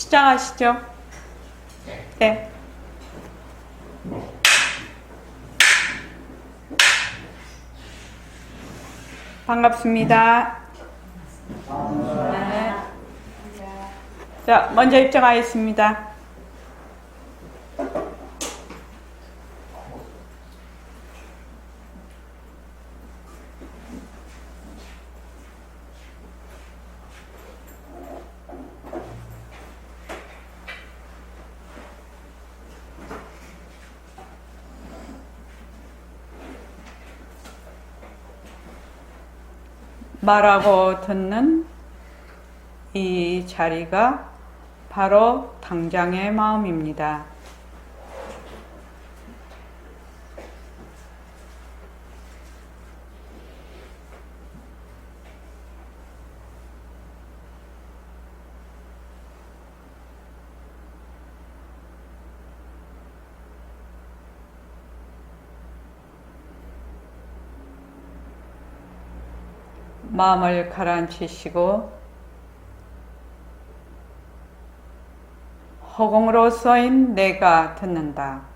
시작하시죠. 네. 반갑습니다. 네. 자, 먼저 입장하겠습니다. 말하고 듣는 이 자리가 바로 당장의 마음입니다. 마음을 가라앉히시고 허공으로 써인 내가 듣는다.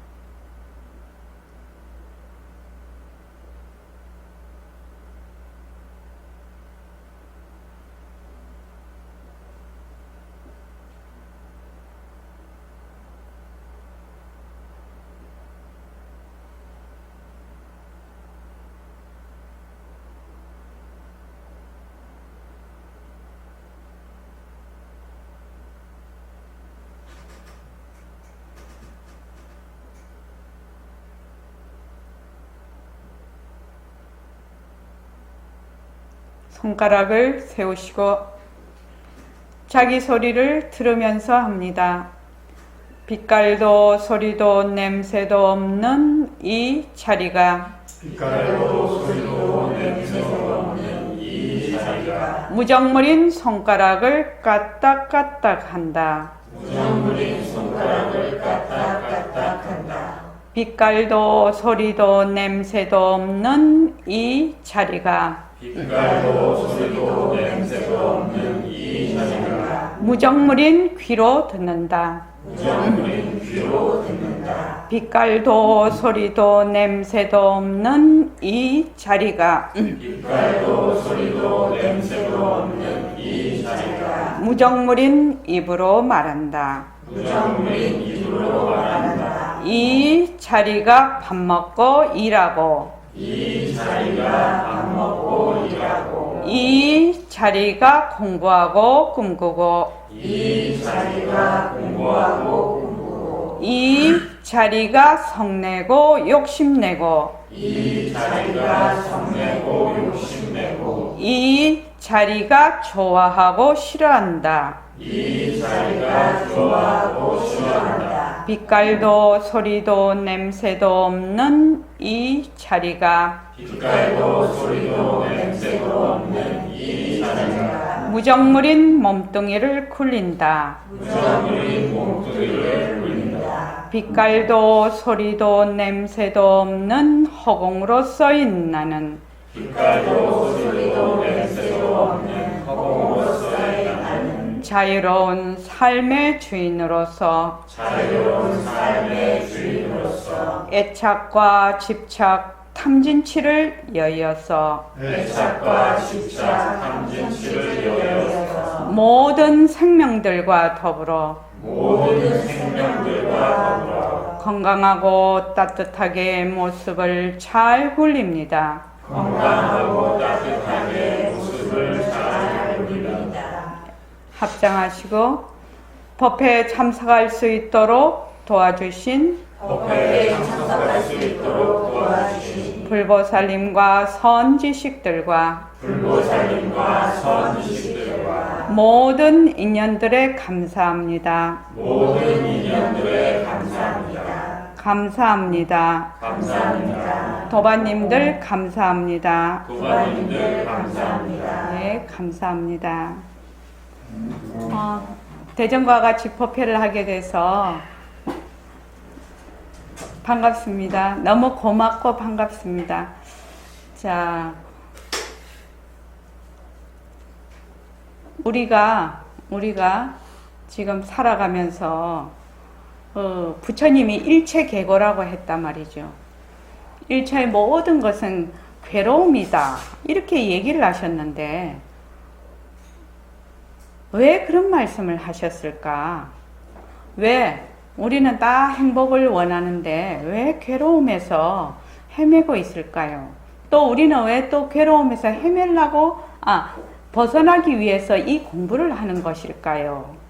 손가락을 세우시고 자기 소리를 들으면서 합니다. 빛깔도 소리도 냄새도 없는 이 자리가 빛깔도 소리도 냄새도 없는 이 자리가 무정물인 손가락을 까딱까딱 한다. 무정물인 손가락을 까딱까딱 한다. 빛깔도 소리도 냄새도 없는 이 자리가 빛깔도 소리도 냄새도 없는 이 자리가 무정물인 귀로 듣는다. 무정물인 귀로 듣는다. 빛깔도 소리도 냄새도 없는 이 자리가 빛깔도 소리도 냄새도 없는 이 자리가 무정물인 입으로 말한다. 무정물인 입으로 말한다. 이 자리가 밥 먹고 일하고 이 자리가 밥 먹고 일하고 이 자리가 공부하고 꿈꾸고 이 자리가 공부하고 꿈꾸고 이 자리가 성내고 욕심내고 이 자리가 성내고 욕심내고 이 자리가 좋아하고 싫어한다. 이 자리가 좋아하고 싫어한다. 빛깔도 소리도 냄새도 없는 이 자리가 빛깔도 소리도 냄새도 없는 이 자리가 무정물인 몸뚱이를 굴린다. 무정물인 몸뚱이를 굴린다. 빛깔도 소리도 냄새도 없는 허공으로 써인 나는 빛깔도 소리도 냄새도 없는 허공으로서의 나는 자유로운 삶의 주인으로서 자유로운 삶의 주인으로서 애착과 집착, 탐진치를 여의어서 애착과 집착, 탐진치를 여의어서 모든 생명들과 더불어 모든 생명들과 더불어 건강하고 따뜻하게 모습을 잘 굴립니다. 건강하고 따뜻하게 모습을 잘 굴립니다. 합장하시고 법회에 참석할 수 있도록 도와주신 법회에 참석할 수 있도록 도와주신 불보살님과 선지식들과 불보살님과 선지식들과 모든 인연들에 감사합니다. 모든 인연들에 감사합니다. 감사합니다. 감사합니다. 도반님들 감사합니다. 도반님들 감사합니다. 네, 감사합니다. 대전과 같이 법회를 하게 돼서 반갑습니다. 너무 고맙고 반갑습니다. 자, 우리가 지금 살아가면서 부처님이 일체계고라고 했단 말이죠. 일체의 모든 것은 괴로움이다. 이렇게 얘기를 하셨는데 왜 그런 말씀을 하셨을까? 왜 우리는 다 행복을 원하는데 왜 괴로움에서 헤매고 있을까요? 또 우리는 왜 또 괴로움에서 헤매려고 벗어나기 위해서 이 공부를 하는 것일까요?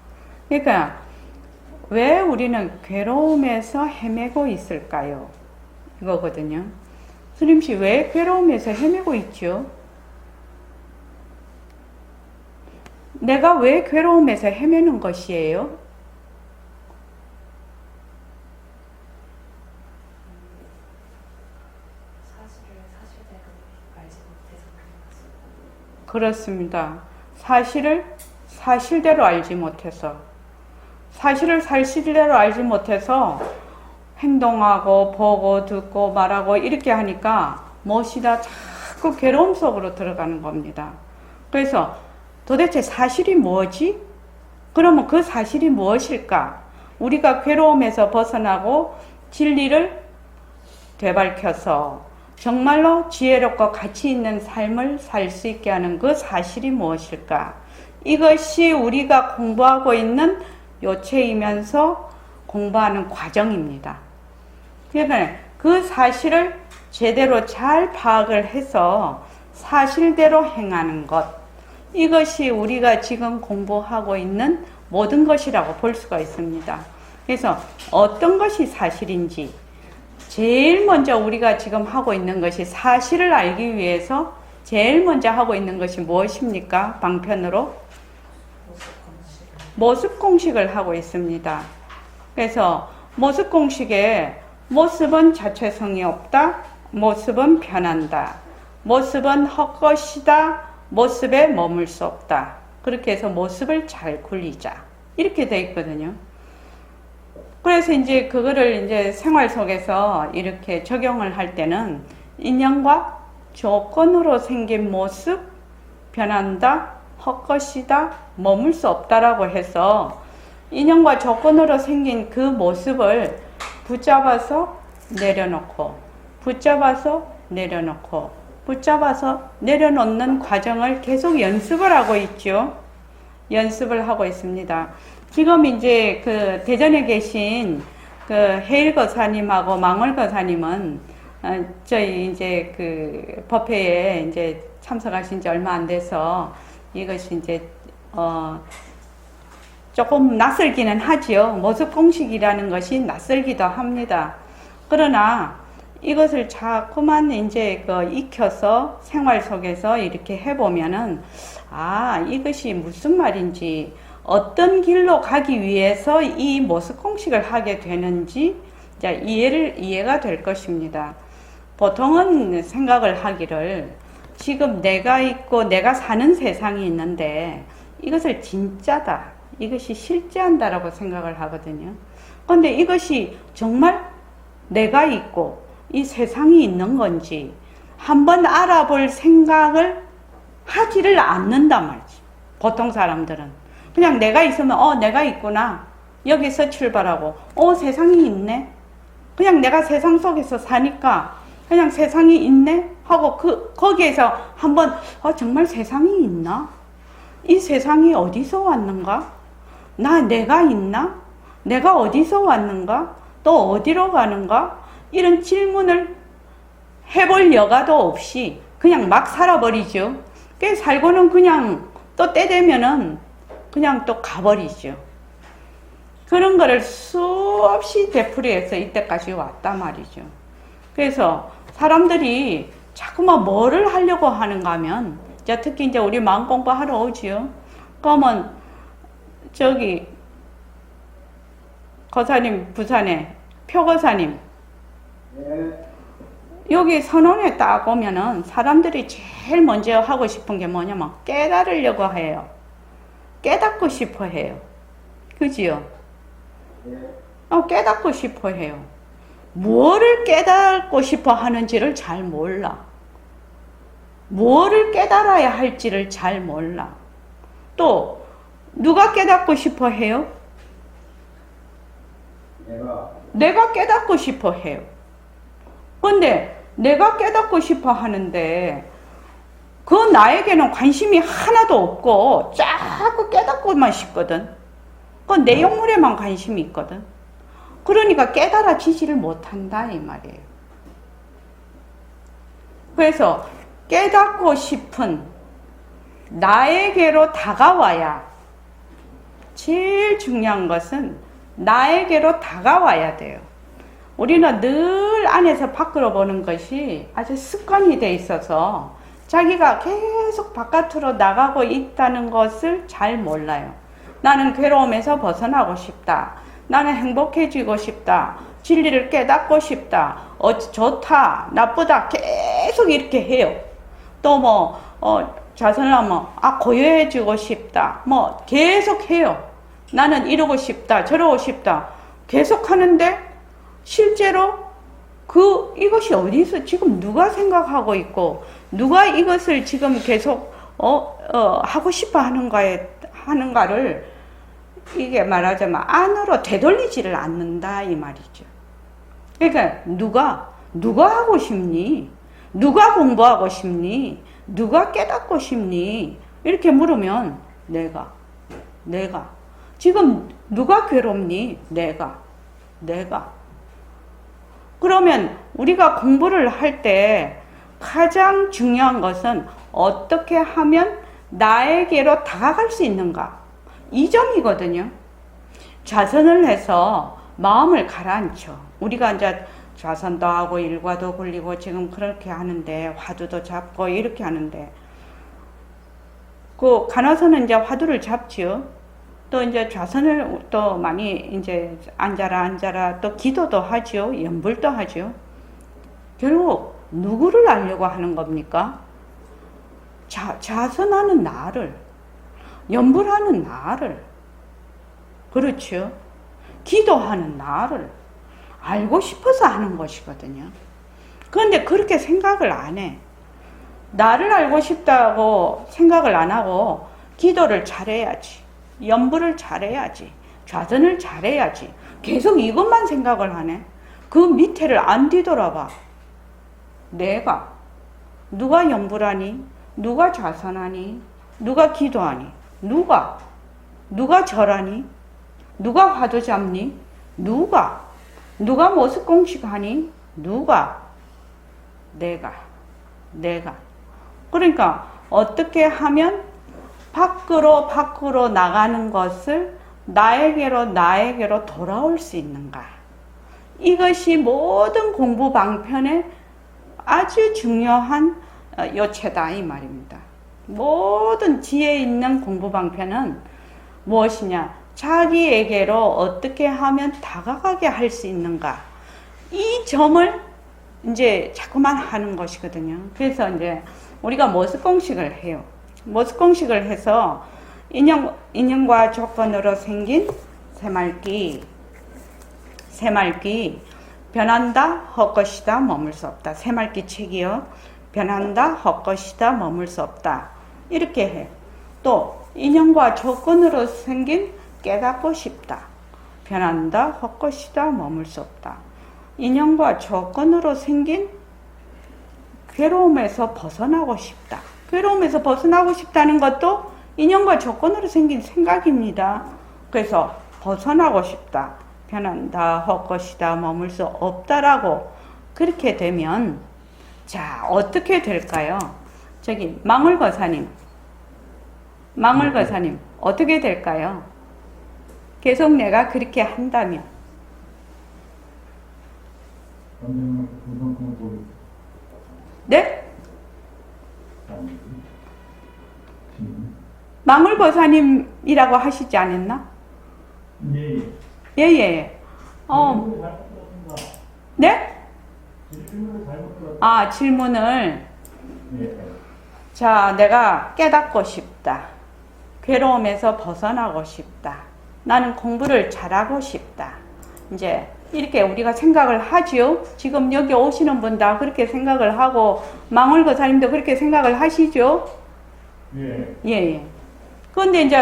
그러니까 왜 우리는 괴로움에서 헤매고 있을까요? 이거거든요. 스님씨 왜 괴로움에서 헤매고 있죠? 내가 왜 괴로움에서 헤매는 것이에요? 그렇습니다. 사실을 사실대로 알지 못해서 사실대로 알지 못해서 행동하고 보고 듣고 말하고 이렇게 하니까 무엇이다 자꾸 괴로움 속으로 들어가는 겁니다. 그래서 도대체 사실이 뭐지? 그러면 그 사실이 무엇일까? 우리가 괴로움에서 벗어나고 진리를 되밟혀서 정말로 지혜롭고 가치 있는 삶을 살 수 있게 하는 그 사실이 무엇일까? 이것이 우리가 공부하고 있는 요체이면서 공부하는 과정입니다. 그러니까 그 사실을 제대로 잘 파악을 해서 사실대로 행하는 것, 이것이 우리가 지금 공부하고 있는 모든 것이라고 볼 수가 있습니다. 그래서 어떤 것이 사실인지 제일 먼저 우리가 지금 하고 있는 것이 사실을 알기 위해서 제일 먼저 하고 있는 것이 무엇입니까? 방편으로 모습공식을 하고 있습니다. 그래서 모습공식에 모습은 자체성이 없다. 모습은 변한다. 모습은 헛것이다. 모습에 머물 수 없다. 그렇게 해서 모습을 잘 굴리자. 이렇게 돼 있거든요. 그래서 이제 그거를 이제 생활 속에서 이렇게 적용을 할 때는 인연과 조건으로 생긴 모습, 변한다, 헛것이다, 머물 수 없다라고 해서 인연과 조건으로 생긴 그 모습을 붙잡아서 내려놓고, 붙잡아서 내려놓고, 붙잡아서 내려놓는 과정을 계속 연습을 하고 있죠. 연습을 하고 있습니다. 지금 이제 그 대전에 계신 그 해일 거사님하고 망월 거사님은 저희 이제 그 법회에 이제 참석하신 지 얼마 안 돼서 이것이 이제 조금 낯설기는 하지요. 모습 공식이라는 것이 낯설기도 합니다. 그러나 이것을 자꾸만 이제 익혀서 생활 속에서 이렇게 해보면은 이것이 무슨 말인지, 어떤 길로 가기 위해서 이 모습 공식을 하게 되는지 이해가 될 것입니다. 보통은 생각을 하기를 지금 내가 있고 내가 사는 세상이 있는데 이것을 진짜다, 이것이 실제한다라고 생각을 하거든요. 그런데 이것이 정말 내가 있고 이 세상이 있는 건지 한번 알아볼 생각을 하지를 않는단 말이지. 보통 사람들은 그냥 내가 있으면 내가 있구나, 여기서 출발하고 세상이 있네, 그냥 내가 세상 속에서 사니까 그냥 세상이 있네 하고 거기에서 한번 정말 세상이 있나? 이 세상이 어디서 왔는가? 내가 있나? 내가 어디서 왔는가? 또 어디로 가는가? 이런 질문을 해볼 여가도 없이 그냥 막 살아버리죠. 살고는 그냥 또 때 되면은 그냥 또 가버리죠. 그런 거를 수없이 되풀이해서 이때까지 왔단 말이죠. 그래서 사람들이 자꾸만 뭐를 하려고 하는가 하면, 특히 이제 우리 마음 공부하러 오지요. 그러면 저기 거사님, 부산에 표거사님, 여기 선원에 딱 오면은 사람들이 제일 먼저 하고 싶은 게 뭐냐면 깨달으려고 해요. 깨닫고 싶어 해요. 그지요? 깨닫고 싶어 해요. 뭐를 깨닫고 싶어 하는지를 잘 몰라. 뭐를 깨달아야 할지를 잘 몰라. 또 누가 깨닫고 싶어 해요? 내가 깨닫고 싶어 해요. 근데 내가 깨닫고 싶어 하는데 그 나에게는 관심이 하나도 없고 자꾸 깨닫고만 싶거든. 그 내용물에만 관심이 있거든. 그러니까 깨달아지지를 못한다 이 말이에요. 그래서 깨닫고 싶은 나에게로 다가와야, 제일 중요한 것은 나에게로 다가와야 돼요. 우리는 늘 안에서 밖으로 보는 것이 아주 습관이 돼 있어서 자기가 계속 바깥으로 나가고 있다는 것을 잘 몰라요. 나는 괴로움에서 벗어나고 싶다. 나는 행복해지고 싶다. 진리를 깨닫고 싶다. 좋다, 나쁘다 계속 이렇게 해요. 또 자선을 하면 고요해지고 싶다. 계속 해요. 나는 이러고 싶다, 저러고 싶다. 계속 하는데 실제로 이것이 어디서 지금 누가 생각하고 있고 누가 이것을 지금 계속 하고 싶어 하는가를 이게 말하자면 안으로 되돌리지를 않는다 이 말이죠. 그러니까 누가 하고 싶니? 누가 공부하고 싶니? 누가 깨닫고 싶니? 이렇게 물으면 내가 지금 누가 괴롭니? 내가 그러면 우리가 공부를 할 때 가장 중요한 것은 어떻게 하면 나에게로 다가갈 수 있는가? 이 점이거든요. 좌선을 해서 마음을 가라앉혀. 우리가 이제 좌선도 하고 일과도 굴리고 지금 그렇게 하는데 화두도 잡고 이렇게 하는데 간호사는 이제 화두를 잡지요. 또 이제 좌선을 또 많이 이제 앉아라 또 기도도 하지요. 연불도 하지요. 결국 누구를 알려고 하는 겁니까? 좌선하는 나를, 연불하는 나를, 그렇죠. 기도하는 나를 알고 싶어서 하는 것이거든요. 그런데 그렇게 생각을 안 해. 나를 알고 싶다고 생각을 안 하고 기도를 잘해야지, 연불을 잘해야지, 좌선을 잘해야지. 계속 이것만 생각을 하네. 그 밑에를 안 뒤돌아봐. 누가 연불하니? 누가 좌선하니? 누가 기도하니? 누가 절하니? 누가 화두 잡니? 누가 모습공식하니? 내가. 그러니까 어떻게 하면 밖으로 나가는 것을 나에게로 돌아올 수 있는가? 이것이 모든 공부 방편의 아주 중요한 요체다 이 말입니다. 모든 지혜 있는 공부 방편은 무엇이냐? 자기에게로 어떻게 하면 다가가게 할 수 있는가? 이 점을 이제 자꾸만 하는 것이거든요. 그래서 이제 우리가 모습공식을 해요. 모습공식을 해서 인연과 조건으로 생긴 새말기 변한다 헛것이다 머물 수 없다. 새말기 책이요. 변한다 헛것이다 머물 수 없다. 이렇게 해. 또 인연과 조건으로 생긴 깨닫고 싶다. 변한다 헛것이다 머물 수 없다. 인연과 조건으로 생긴 괴로움에서 벗어나고 싶다. 괴로움에서 벗어나고 싶다는 것도 인연과 조건으로 생긴 생각입니다. 그래서 벗어나고 싶다. 변한다 헛것이다 머물 수 없다라고 그렇게 되면 자 어떻게 될까요? 저기 망울거사님 어떻게 될까요? 계속 내가 그렇게 한다면 네? 망울거사님이라고 하시지 않았나? 예. 네? 질문을. 자, 내가 깨닫고 싶다. 괴로움에서 벗어나고 싶다. 나는 공부를 잘하고 싶다. 이제 이렇게 우리가 생각을 하지요. 지금 여기 오시는 분 다 그렇게 생각을 하고 망울거사님도 그렇게 생각을 하시죠. 예. 그런데 이제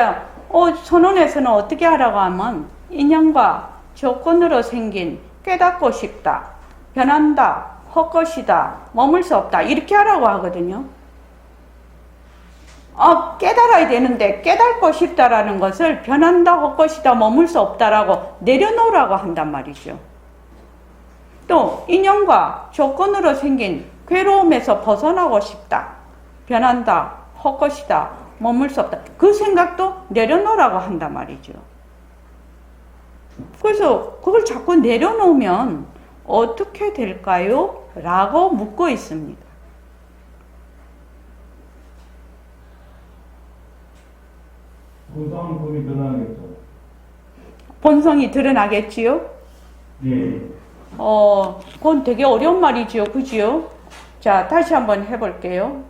선언에서는 어떻게 하라고 하면 인연과 조건으로 생긴 깨닫고 싶다, 변한다, 헛것이다, 머물 수 없다 이렇게 하라고 하거든요. 깨달아야 되는데 깨닫고 싶다라는 것을 변한다, 헛것이다, 머물 수 없다라고 내려놓으라고 한단 말이죠. 또 인연과 조건으로 생긴 괴로움에서 벗어나고 싶다, 변한다, 헛것이다, 머물 수 없다. 그 생각도 내려놓으라고 한단 말이죠. 그래서 그걸 자꾸 내려놓으면 어떻게 될까요? 라고 묻고 있습니다. 본성이 드러나겠죠. 본성이 드러나겠지요? 예. 그건 되게 어려운 말이지요. 그지요? 자, 다시 한번 해볼게요.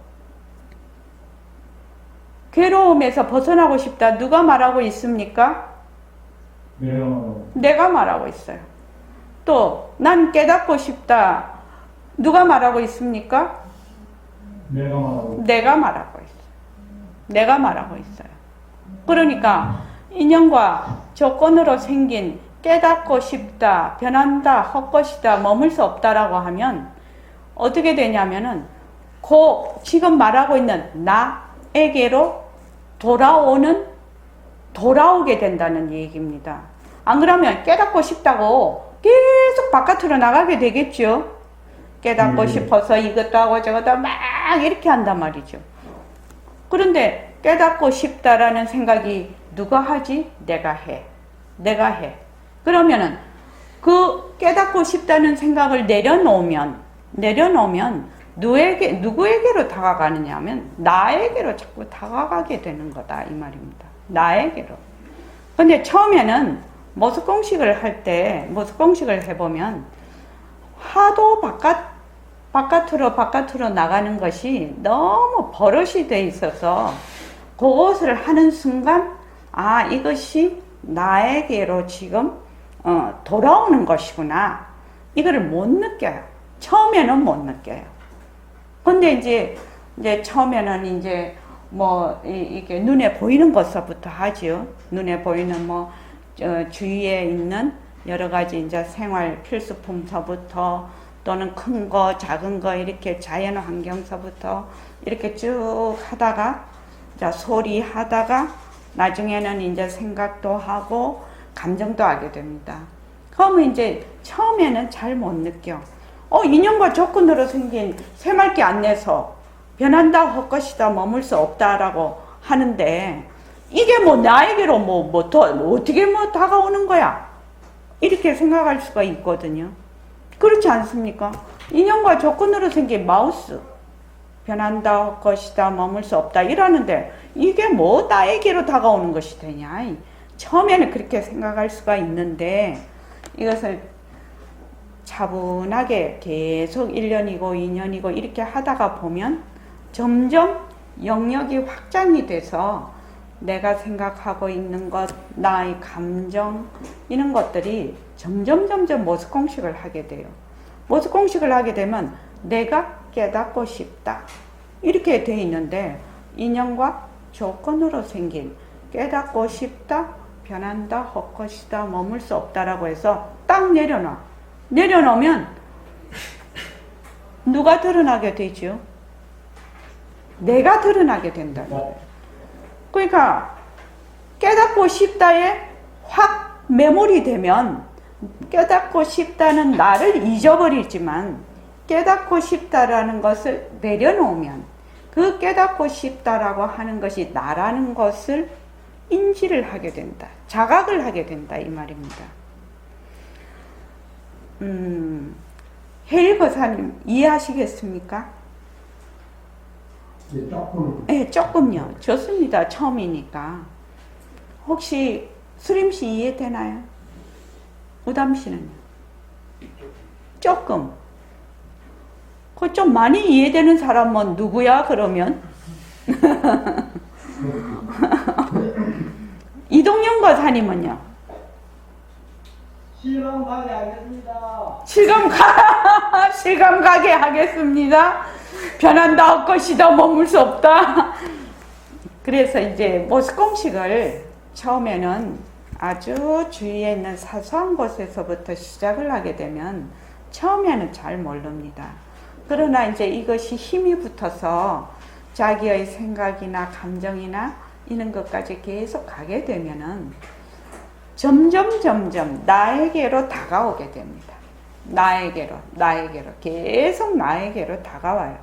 괴로움에서 벗어나고 싶다. 누가 말하고 있습니까? 내가 말하고 있어요. 또, 난 깨닫고 싶다. 누가 말하고 있습니까? 내가 말하고 있어요. 내가 말하고 있어요. 그러니까, 인연과 조건으로 생긴 깨닫고 싶다, 변한다, 헛것이다, 머물 수 없다라고 하면 어떻게 되냐면은 지금 말하고 있는 나에게로 돌아오게 된다는 얘기입니다. 안 그러면 깨닫고 싶다고 계속 바깥으로 나가게 되겠죠. 깨닫고 싶어서 이것도 하고 저것도 막 이렇게 한단 말이죠. 그런데 깨닫고 싶다라는 생각이 누가 하지? 내가 해. 그러면은 그 깨닫고 싶다는 생각을 내려놓으면 누구에게로 다가가느냐 하면 나에게로 자꾸 다가가게 되는 거다 이 말입니다. 나에게로. 근데 처음에는 모습공식을 해보면 하도 바깥으로 나가는 것이 너무 버릇이 돼 있어서 그것을 하는 순간 이것이 나에게로 지금 돌아오는 것이구나. 이거를 못 느껴요. 처음에는 못 느껴요. 근데 이제 처음에는 이게 눈에 보이는 것서부터 하지요. 눈에 보이는 주위에 있는 여러 가지 이제 생활 필수품서부터 또는 큰 거, 작은 거 이렇게 자연 환경서부터 이렇게 쭉 하다가 소리 하다가 나중에는 이제 생각도 하고 감정도 하게 됩니다. 그러면 이제 처음에는 잘 못 느껴. 인연과 조건으로 생긴 새말기 안 내서 변한다, 헛것이다, 머물 수 없다라고 하는데 이게 나에게로 어떻게 다가오는 거야? 이렇게 생각할 수가 있거든요. 그렇지 않습니까? 인연과 조건으로 생긴 마우스 변한다, 헛것이다, 머물 수 없다 이러는데 이게 나에게로 다가오는 것이 되냐? 처음에는 그렇게 생각할 수가 있는데 이것을 차분하게 계속 1년이고 2년이고 이렇게 하다가 보면 점점 영역이 확장이 돼서 내가 생각하고 있는 것, 나의 감정 이런 것들이 점점 모습공식을 하게 돼요. 모습공식을 하게 되면 내가 깨닫고 싶다 이렇게 돼 있는데 인연과 조건으로 생긴 깨닫고 싶다, 변한다, 헛것이다, 머물 수 없다라고 해서 딱 내려놓으면 누가 드러나게 되죠? 내가 드러나게 된다. 그러니까 깨닫고 싶다에 확 매몰이 되면 깨닫고 싶다는 나를 잊어버리지만 깨닫고 싶다라는 것을 내려놓으면 그 깨닫고 싶다라고 하는 것이 나라는 것을 인지를 하게 된다. 자각을 하게 된다 이 말입니다. 혜일 거사님 이해하시겠습니까? 네, 조금요. 좋습니다. 처음이니까. 혹시 수림씨 이해되나요? 우담씨는요? 조금. 그 좀 많이 이해되는 사람은 누구야 그러면? 이동영 거사님은요? 실감 가게 하겠습니다. 실감 가게 하겠습니다. 변한다, 헛것이다, 머물 수 없다. 그래서 이제 모습공식을 처음에는 아주 주위에 있는 사소한 곳에서부터 시작을 하게 되면 처음에는 잘 모릅니다. 그러나 이제 이것이 힘이 붙어서 자기의 생각이나 감정이나 이런 것까지 계속 가게 되면은 점점 나에게로 다가오게 됩니다. 나에게로 계속 나에게로 다가와요.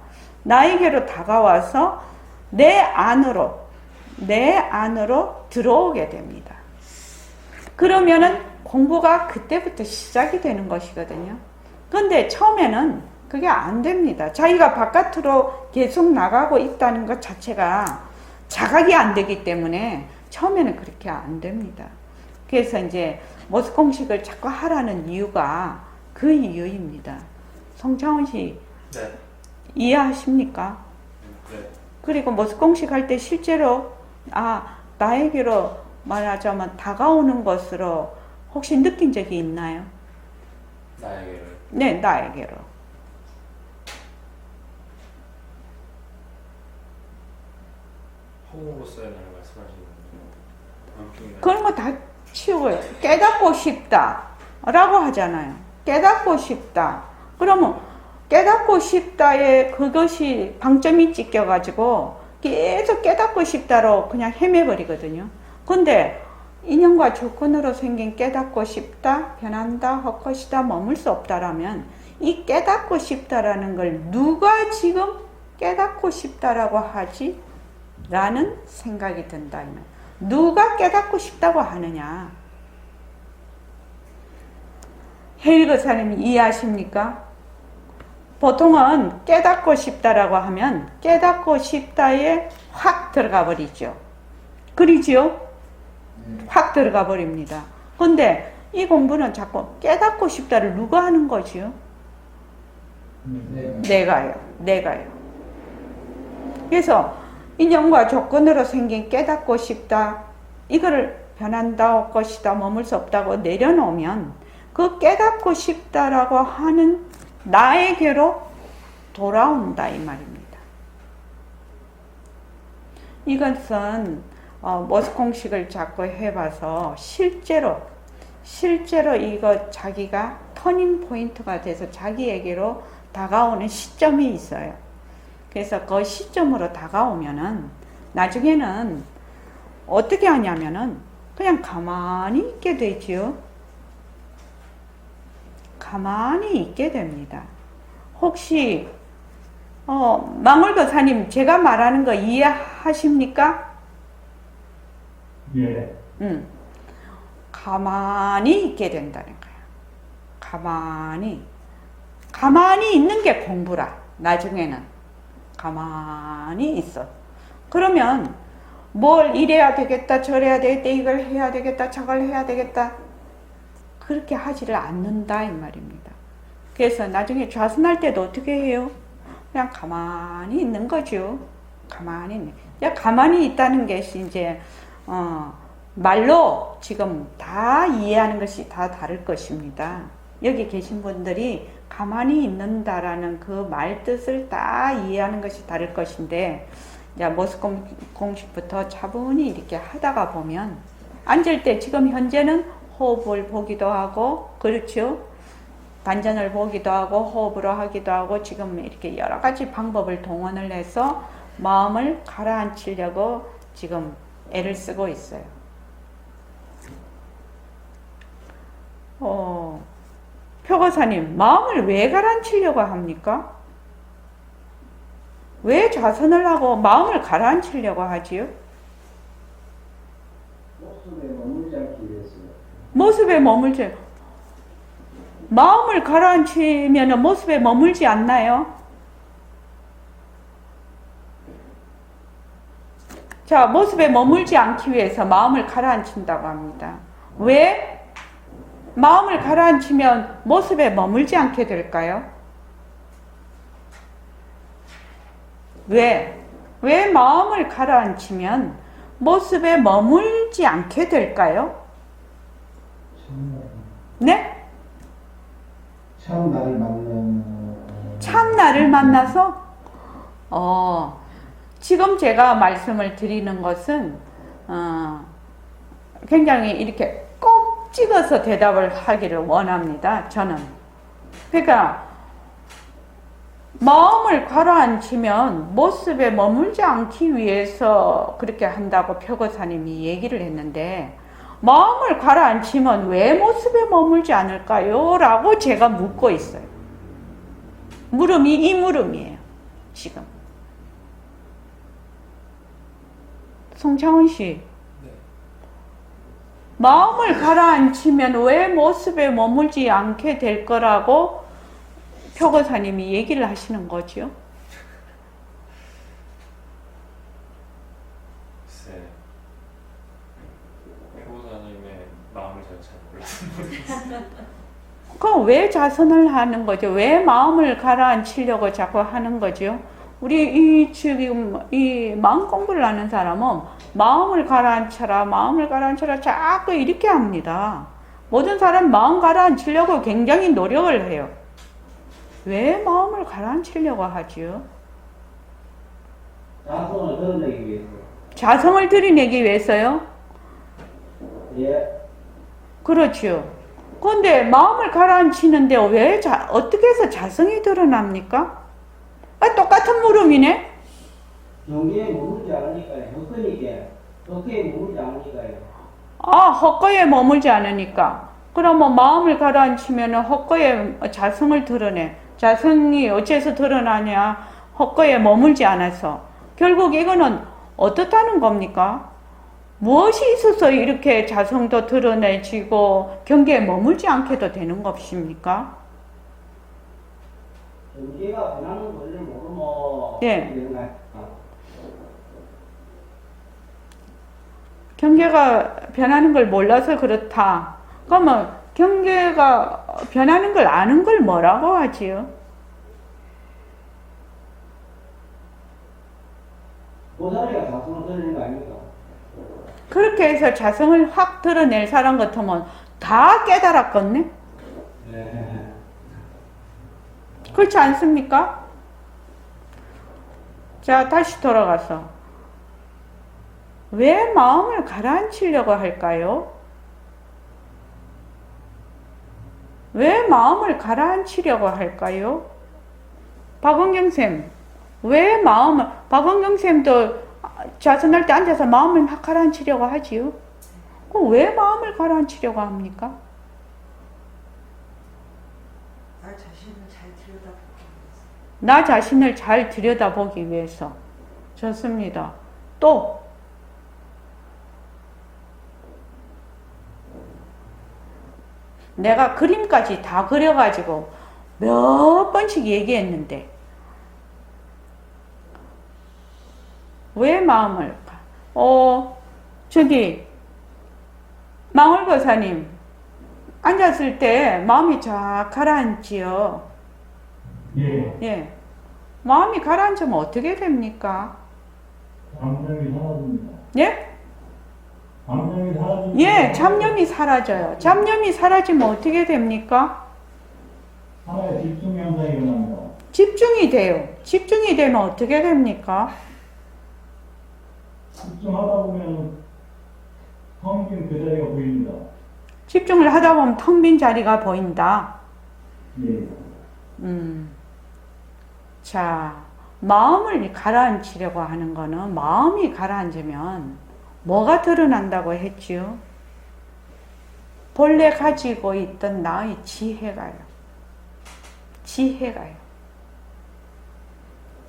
나에게로 다가와서 내 안으로 들어오게 됩니다. 그러면은 공부가 그때부터 시작이 되는 것이거든요. 근데 처음에는 그게 안 됩니다. 자기가 바깥으로 계속 나가고 있다는 것 자체가 자각이 안 되기 때문에 처음에는 그렇게 안 됩니다. 그래서 이제 모습 공식을 자꾸 하라는 이유가 그 이유입니다. 송창훈 씨 네. 이해하십니까? 네. 그리고 모습 공식 할 때 실제로 나에게로 말하자면 다가오는 것으로 혹시 느낀 적이 있나요? 나에게를. 네, 나에게로. 호흡으로서의 나를 말씀하시는 거죠? 그런 거 다 치우고요. 깨닫고 싶다 라고 하잖아요. 깨닫고 싶다. 그러면 깨닫고 싶다에 그것이 방점이 찍혀가지고 계속 깨닫고 싶다로 그냥 헤매버리거든요. 근데 인연과 조건으로 생긴 깨닫고 싶다, 변한다, 헛것이다, 머물 수 없다라면 이 깨닫고 싶다라는 걸 누가 지금 깨닫고 싶다라고 하지? 라는 생각이 든다. 누가 깨닫고 싶다고 하느냐? 헤일 교사님 이해하십니까? 보통은 깨닫고 싶다라고 하면 깨닫고 싶다에 확 들어가 버리죠. 그러지요? 확 들어가 버립니다. 근데 이 공부는 자꾸 깨닫고 싶다를 누가 하는 거지요? 내가요. 그래서 인연과 조건으로 생긴 깨닫고 싶다, 이거를 변한다, 것이다, 머물 수 없다고 내려놓으면 그 깨닫고 싶다라고 하는 나에게로 돌아온다 이 말입니다. 이것은 모습 공식을 자꾸 해봐서 실제로 이거 자기가 터닝 포인트가 돼서 자기에게로 다가오는 시점이 있어요. 그래서 그 시점으로 다가오면은 나중에는 어떻게 하냐면은 그냥 가만히 있게 되지요. 가만히 있게 됩니다. 혹시 망월 교사님 제가 말하는 거 이해하십니까? 예. 가만히 있게 된다는 거예요. 가만히 있는 게 공부라. 나중에는 가만히 있어. 그러면 뭘 이래야 되겠다, 저래야 되겠다, 이걸 해야 되겠다, 저걸 해야 되겠다, 그렇게 하지를 않는다 이 말입니다. 그래서 나중에 좌선할 때도 어떻게 해요? 그냥 가만히 있는 거죠. 가만히 있다는 것이 이제 말로 지금 다 이해하는 것이 다 다를 것입니다. 여기 계신 분들이 가만히 있는다라는 그 말 뜻을 다 이해하는 것이 다를 것인데, 모습 공식부터 차분히 이렇게 하다가 보면 앉을 때 지금 현재는 호흡을 보기도 하고, 그렇죠? 단전을 보기도 하고 호흡으로 하기도 하고 지금 이렇게 여러 가지 방법을 동원을 해서 마음을 가라앉히려고 지금 애를 쓰고 있어요. 표고사님, 마음을 왜 가라앉히려고 합니까? 왜 좌선을 하고 마음을 가라앉히려고 하지요? 모습에 머물지 않기 위해서요. 모습에 머물지, 마음을 가라앉히면 모습에 머물지 않나요? 자, 모습에 머물지 않기 위해서 마음을 가라앉힌다고 합니다. 왜? 마음을 가라앉히면 모습에 머물지 않게 될까요? 왜 마음을 가라앉히면 모습에 머물지 않게 될까요? 네? 참 나를 만나서? 지금 제가 말씀을 드리는 것은 굉장히 이렇게 꼭 찍어서 대답을 하기를 원합니다. 저는. 그러니까 마음을 가라앉히면 모습에 머물지 않기 위해서 그렇게 한다고 표고사님이 얘기를 했는데 마음을 가라앉히면 왜 모습에 머물지 않을까요? 라고 제가 묻고 있어요. 물음이 이 물음이에요. 지금. 송창훈 씨. 네. 마음을 가라앉히면 왜 모습에 머물지 않게 될 거라고 표고사님이 얘기를 하시는 거죠. 글쎄, 표고사님의 마음을 제가 잘 몰라서 그럼 왜 자선을 하는 거죠? 왜 마음을 가라앉히려고 자꾸 하는 거죠? 우리 지금 이 마음 공부를 하는 사람은 마음을 가라앉혀라 자꾸 이렇게 합니다. 모든 사람 마음 가라앉히려고 굉장히 노력을 해요. 왜 마음을 가라앉히려고 하지요? 자성을 드러내기 위해서. 자성을 드러내기 위해서요? 예. 그렇죠. 그런데 마음을 가라앉히는데 왜 어떻게 해서 자성이 드러납니까? 똑같은 물음이네? 경계에 머물지 않으니까요. 헛되게 머물지 않으니까요. 헛거에 머물지 않으니까. 그러면 마음을 가라앉히면 헛거에 자성을 드러내. 자성이 어째서 드러나냐? 헛거에 머물지 않아서. 결국 이거는 어떻다는 겁니까? 무엇이 있어서 이렇게 자성도 드러내지고 경계에 머물지 않게도 되는 것입니까? 경계가 변하는 것을 모르면 네. 되는 거야. 경계가 변하는 걸 몰라서 그렇다. 그러면 경계가 변하는 걸 아는 걸 뭐라고 하지요? 고사리가 자성을 드러내는 거 아닙니까? 그렇게 해서 자성을 확 드러낼 사람 같으면 다 깨달았겠네? 네. 그렇지 않습니까? 자, 다시 돌아가서 왜 마음을 가라앉히려고 할까요? 왜 마음을 가라앉히려고 할까요? 박원경쌤, 왜 박원경쌤도 자선할 때 앉아서 마음을 막 가라앉히려고 하지요? 그럼 왜 마음을 가라앉히려고 합니까? 나 자신을 잘 들여다보기 위해서. 좋습니다. 또 내가 그림까지 다 그려가지고 몇 번씩 얘기했는데 왜 마음을 저기 망월거사님 앉았을 때 마음이 쫙 가라앉지요. 예. 예. 마음이 가라앉으면 어떻게 됩니까? 감정이 사라집니다. 예? 감정이 사라집니다. 예, 잡념이 사라져요. 잡념이 사라지면 어떻게 됩니까? 하나의 집중 현상이 일어납니다. 집중이 돼요. 집중이 되면 어떻게 됩니까? 집중하다 보면 텅 빈 그 자리가 보입니다. 집중을 하다 보면 텅 빈 자리가 보인다. 예. 자, 마음을 가라앉히려고 하는 거는 마음이 가라앉으면 뭐가 드러난다고 했지요? 본래 가지고 있던 나의 지혜가요.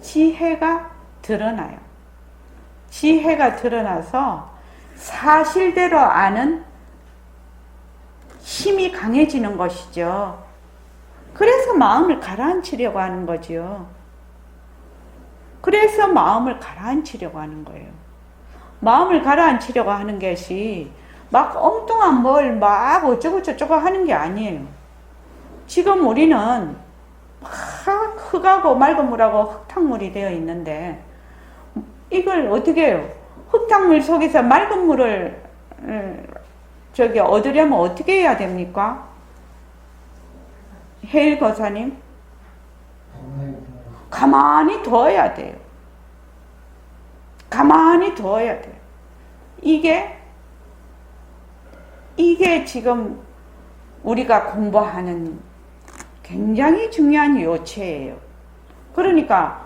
지혜가 드러나요. 지혜가 드러나서 사실대로 아는 힘이 강해지는 것이죠. 그래서 마음을 가라앉히려고 하는 거지요. 그래서 마음을 가라앉히려고 하는 거예요. 마음을 가라앉히려고 하는 것이 막 엉뚱한 뭘 막 어쩌고저쩌고 하는 게 아니에요. 지금 우리는 막 흙하고 맑은 물하고 흙탕물이 되어 있는데 이걸 어떻게 해요? 흙탕물 속에서 맑은 물을 얻으려면 어떻게 해야 됩니까? 혜일 거사님? 가만히 둬야 돼요. 가만히 둬야 돼요. 이게 이게 지금 우리가 공부하는 굉장히 중요한 요체예요. 그러니까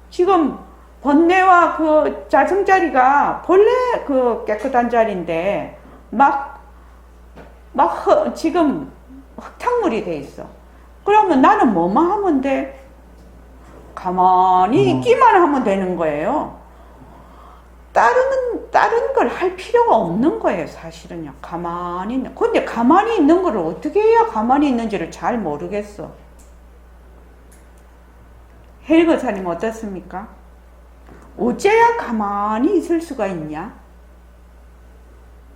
지금 번뇌와 그 자성자리가 본래 그 깨끗한 자리인데 지금 흙탕물이 돼 있어. 그러면 나는 뭐만 하면 돼? 가만히 있기만 하면 되는 거예요. 다른 걸 할 필요가 없는 거예요, 사실은요. 가만히 있는. 근데 가만히 있는 거를 어떻게 해야 가만히 있는지를 잘 모르겠어. 헬거사님 어떻습니까? 어째야 가만히 있을 수가 있냐?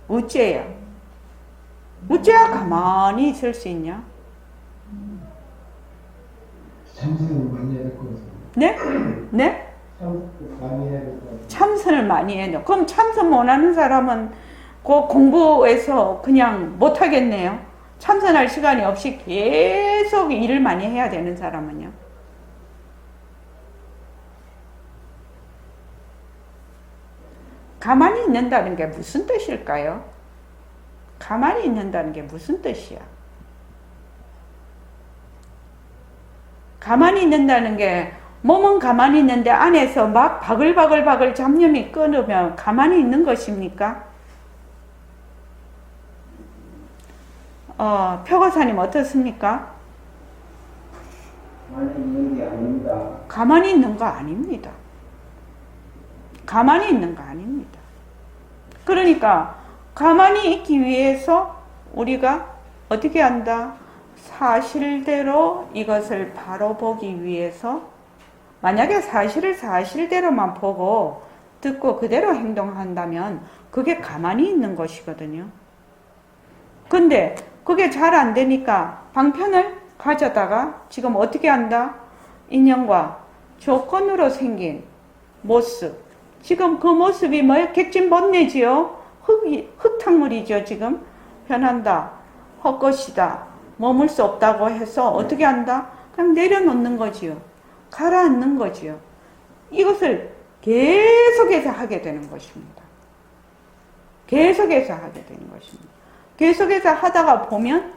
어째야 가만히 있을 수 있냐? 참선을 많이 해야 될 것 같습니다. 네? 네? 참선을 많이 해야 될 것 같습니다. 참선을 많이 해요. 그럼 참선 못하는 사람은 그 공부에서 그냥 못하겠네요. 참선할 시간이 없이 계속 일을 많이 해야 되는 사람은요. 가만히 있는다는 게 무슨 뜻일까요? 가만히 있는다는 게 무슨 뜻이야? 가만히 있는다는 게 몸은 가만히 있는데 안에서 막 바글바글 잡념이 끊으면 가만히 있는 것입니까? 표거사님 어떻습니까? 가만히 있는 게 아닙니다. 가만히 있는 거 아닙니다. 가만히 있는 거 아닙니다. 그러니까 가만히 있기 위해서 우리가 어떻게 한다? 사실대로 이것을 바로 보기 위해서 만약에 사실을 사실대로만 보고 듣고 그대로 행동한다면 그게 가만히 있는 것이거든요. 근데 그게 잘 안 되니까 방편을 가져다가 지금 어떻게 한다? 인연과 조건으로 생긴 모습. 지금 그 모습이 뭐예요? 객진번뇌지요? 흙탕물이죠, 지금. 변한다. 헛것이다. 머물 수 없다고 해서 어떻게 한다? 그냥 내려놓는 거지요. 가라앉는 거지요. 이것을 계속해서 하게 되는 것입니다. 계속해서 하게 되는 것입니다. 계속해서 하다가 보면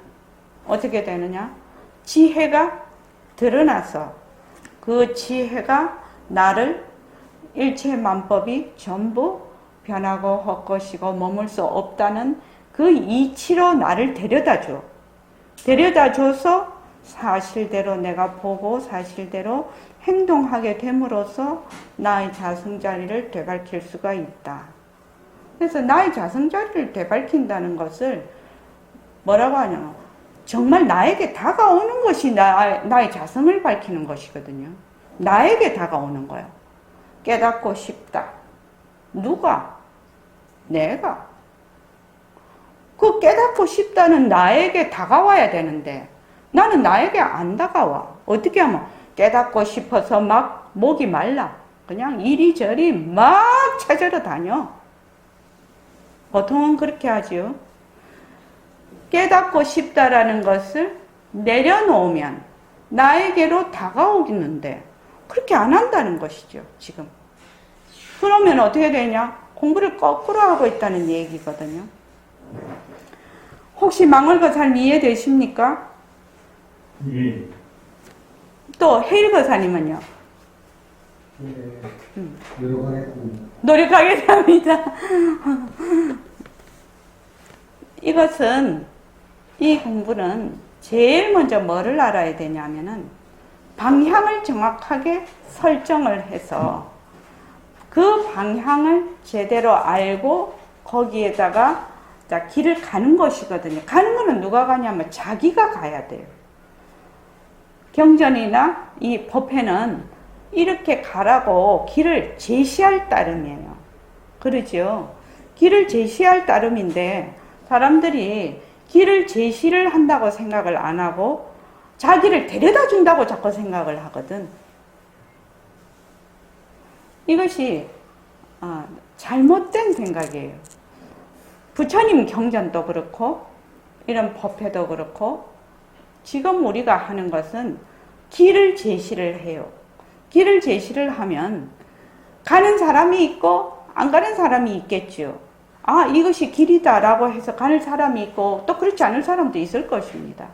어떻게 되느냐? 지혜가 드러나서 그 지혜가 나를 일체만법이 전부 변하고 헛것이고 머물 수 없다는 그 이치로 나를 데려다줘. 데려다줘서 사실대로 내가 보고 사실대로 행동하게 됨으로써 나의 자성자리를 되밝힐 수가 있다. 그래서 나의 자성자리를 되밝힌다는 것을 뭐라고 하냐? 정말 나에게 다가오는 것이 나의 자성을 밝히는 것이거든요. 나에게 다가오는 거예요. 깨닫고 싶다. 누가? 내가. 그 깨닫고 싶다는 나에게 다가와야 되는데 나는 나에게 안 다가와. 어떻게 하면 깨닫고 싶어서 막 목이 말라. 그냥 이리저리 막 찾으러 다녀. 보통은 그렇게 하지요. 깨닫고 싶다라는 것을 내려놓으면 나에게로 다가오겠는데 그렇게 안 한다는 것이죠, 지금. 그러면 어떻게 되냐? 공부를 거꾸로 하고 있다는 얘기거든요. 혹시 망월거 잘 이해되십니까? 예. 또 헤일거사님은요? 네, 노력하겠습니다. 노력하겠습니다. 이 공부는 제일 먼저 뭐를 알아야 되냐면은 방향을 정확하게 설정을 해서 그 방향을 제대로 알고 거기에다가 길을 가는 것이거든요. 가는 거는 누가 가냐면 자기가 가야 돼요. 경전이나 이 법회는 이렇게 가라고 길을 제시할 따름이에요. 그러죠? 길을 제시할 따름인데 사람들이 길을 제시를 한다고 생각을 안 하고 자기를 데려다 준다고 자꾸 생각을 하거든. 이것이 잘못된 생각이에요. 부처님 경전도 그렇고 이런 법회도 그렇고 지금 우리가 하는 것은 길을 제시를 해요. 길을 제시를 하면 가는 사람이 있고 안 가는 사람이 있겠죠. 아, 이것이 길이다라고 해서 가는 사람이 있고 또 그렇지 않을 사람도 있을 것입니다.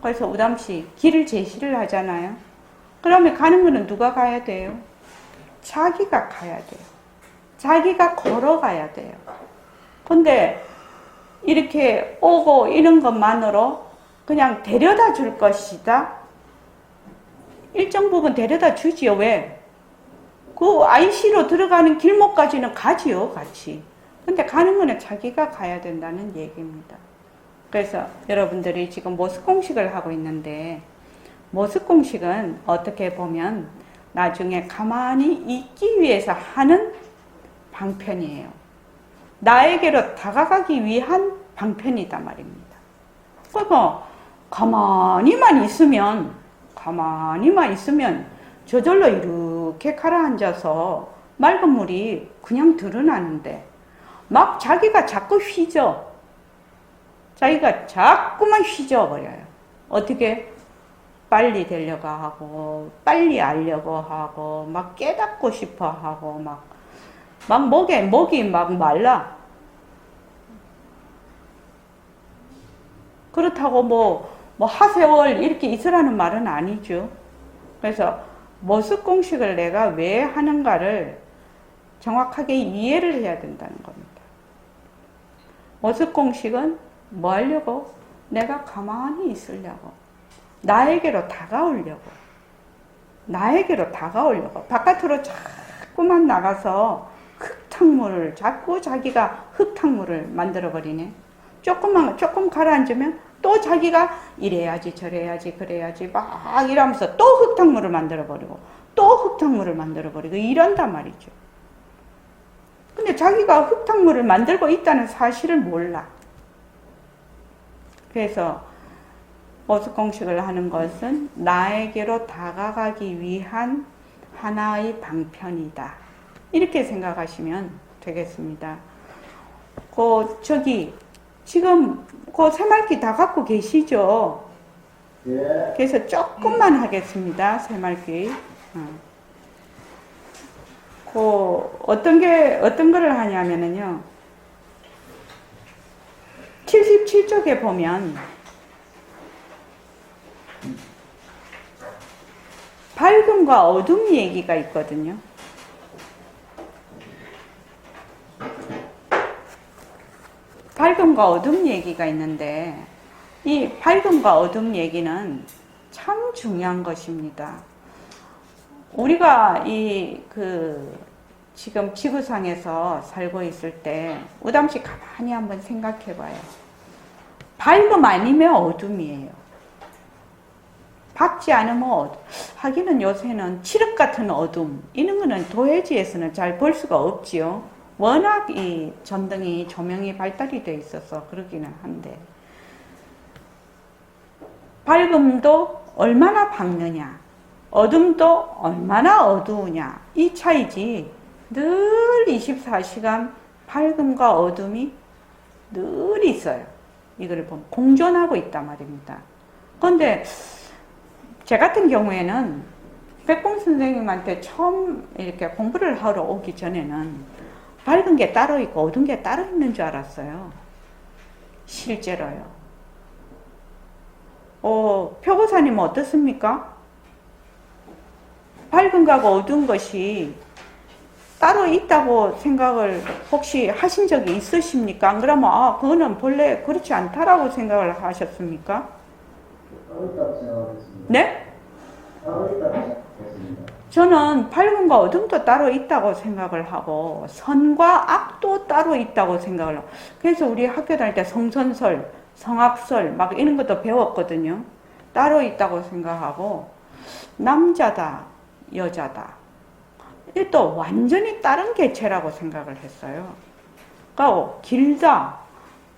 그래서 우담시 길을 제시를 하잖아요. 그러면 가는 거는 누가 가야 돼요? 자기가 가야 돼요. 자기가 걸어가야 돼요. 근데 이렇게 오고 이런 것만으로 그냥 데려다 줄 것이다? 일정 부분 데려다 주지요. 왜? 그 IC로 들어가는 길목까지는 가지요, 같이. 근데 가는 거는 자기가 가야 된다는 얘기입니다. 그래서 여러분들이 지금 모습 공식을 하고 있는데, 모습 공식은 어떻게 보면 나중에 가만히 있기 위해서 하는 방편이에요. 나에게로 다가가기 위한 방편이다 말입니다. 그러니까 가만히만 있으면 저절로 이렇게 가라앉아서 맑은 물이 그냥 드러나는데 막 자기가 자꾸 휘져. 자기가 자꾸만 휘져버려요. 어떻게? 빨리 되려고 하고, 빨리 알려고 하고, 막 깨닫고 싶어 하고, 막 목이 막 말라. 그렇다고 뭐 하세월 이렇게 있으라는 말은 아니죠. 그래서 모습 공식을 내가 왜 하는가를 정확하게 이해를 해야 된다는 겁니다. 모습 공식은 뭐 하려고? 내가 가만히 있으려고. 나에게로 다가오려고. 바깥으로 자꾸만 나가서 자꾸 자기가 흙탕물을 만들어버리네. 조금 가라앉으면 또 자기가 이래야지 저래야지 그래야지 막 이러면서 또 흙탕물을 만들어버리고 이런단 말이죠. 근데 자기가 흙탕물을 만들고 있다는 사실을 몰라. 그래서 모습 공식을 하는 것은 나에게로 다가가기 위한 하나의 방편이다. 이렇게 생각하시면 되겠습니다. 지금 새말기 다 갖고 계시죠? 예. 그래서 조금만 하겠습니다. 새말기. 어떤 거를 하냐면요. 77쪽에 보면 밝음과 어둠 얘기가 있거든요. 밝음과 어둠 얘기가 있는데 이 밝음과 어둠 얘기는 참 중요한 것입니다. 우리가 지금 지구상에서 살고 있을 때 우담씨 가만히 한번 생각해 봐요. 밝음 아니면 어둠이에요. 밝지 않으면 하기는 요새는 칠흑 같은 어둠 이런 거는 도해지에서는 잘 볼 수가 없지요. 워낙 이 전등이 조명이 발달이 되어 있어서 그러기는 한데 밝음도 얼마나 밝느냐 어둠도 얼마나 어두우냐 이 차이지 늘 24시간 밝음과 어둠이 늘 있어요. 이걸 보면 공존하고 있단 말입니다. 그런데 제 같은 경우에는 백봉 선생님한테 처음 이렇게 공부를 하러 오기 전에는 밝은 게 따로 있고 어두운 게 따로 있는 줄 알았어요. 실제로요. 표고사님은 어떻습니까? 밝은 거하고 어두운 것이 따로 있다고 생각을 혹시 하신 적이 있으십니까? 안 그러면 그거는 본래 그렇지 않다라고 생각을 하셨습니까? 따로 있다고 생각했습니다. 네? 따로 있다고 생각했습니다. 저는 밝음과 어둠도 따로 있다고 생각을 하고 선과 악도 따로 있다고 생각을 하고 그래서 우리 학교 다닐 때 성선설, 성악설 막 이런 것도 배웠거든요. 따로 있다고 생각하고 남자다, 여자다 이것도 완전히 다른 개체라고 생각을 했어요. 그러니까 길다,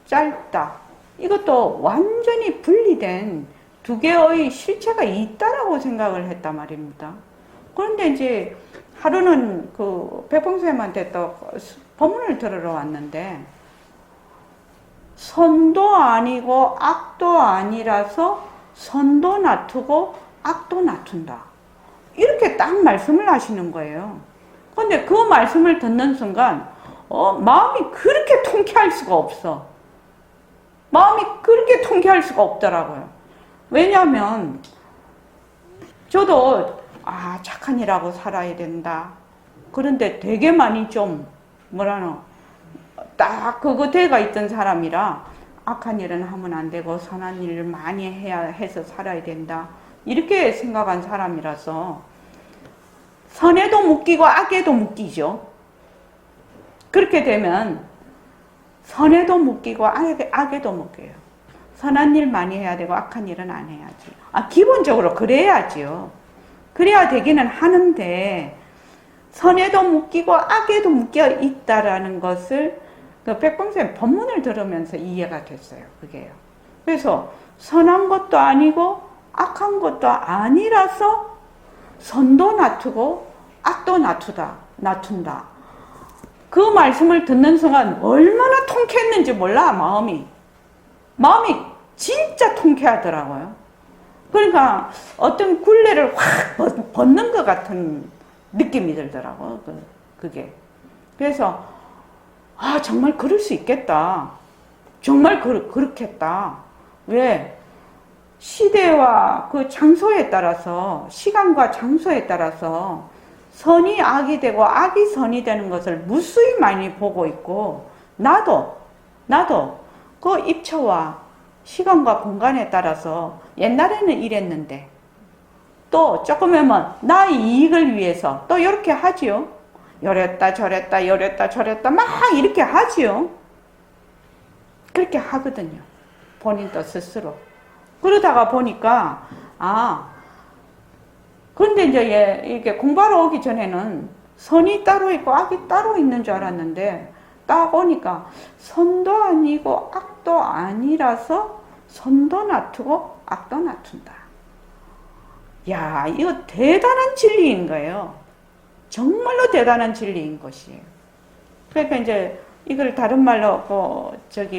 짧다 이것도 완전히 분리된 두 개의 실체가 있다라고 생각을 했단 말입니다. 그런데 이제 하루는 백봉쌤한테 또 법문을 들으러 왔는데 선도 아니고 악도 아니라서 선도 놔두고 악도 놔둔다. 이렇게 딱 말씀을 하시는 거예요. 그런데 그 말씀을 듣는 순간 마음이 그렇게 통쾌할 수가 없어. 마음이 그렇게 통쾌할 수가 없더라고요. 왜냐하면 저도 착한 일하고 살아야 된다. 그런데 되게 많이 좀 뭐라노 딱 그거 돼가 있던 사람이라 악한 일은 하면 안 되고 선한 일을 많이 해서 살아야 된다. 이렇게 생각한 사람이라서 선에도 묶이고 악에도 묶이죠. 그렇게 되면 선에도 묶이고 악에도 묶여요. 선한 일 많이 해야 되고 악한 일은 안 해야지. 기본적으로 그래야지요. 그래야 되기는 하는데 선에도 묶이고 악에도 묶여 있다라는 것을 그 백범쌤 법문을 들으면서 이해가 됐어요. 그게요. 그래서 선한 것도 아니고 악한 것도 아니라서 선도 낮추고 악도 낮춘다. 그 말씀을 듣는 순간 얼마나 통쾌했는지 몰라. 마음이 진짜 통쾌하더라고요. 그러니까 어떤 굴레를 확 벗는 것 같은 느낌이 들더라고요. 그게. 그래서 정말 그럴 수 있겠다. 정말 그렇겠다. 왜? 시대와 그 장소에 따라서, 시간과 장소에 따라서 선이 악이 되고 악이 선이 되는 것을 무수히 많이 보고 있고, 나도 그 입처와 시간과 공간에 따라서 옛날에는 이랬는데 또 조금 하면 나의 이익을 위해서 또 이렇게 하지요. 요랬다 저랬다 막 이렇게 하지요. 그렇게 하거든요. 본인도 스스로. 그러다가 보니까 그런데 이제 이게 공부하러 오기 전에는 선이 따로 있고 악이 따로 있는 줄 알았는데 딱 오니까 선도 아니고 악도 아니라서 선도 낮추고 악도 낮춘다. 야, 이거 대단한 진리인 거예요. 정말로 대단한 진리인 것이에요. 그러니까 이제 이걸 다른 말로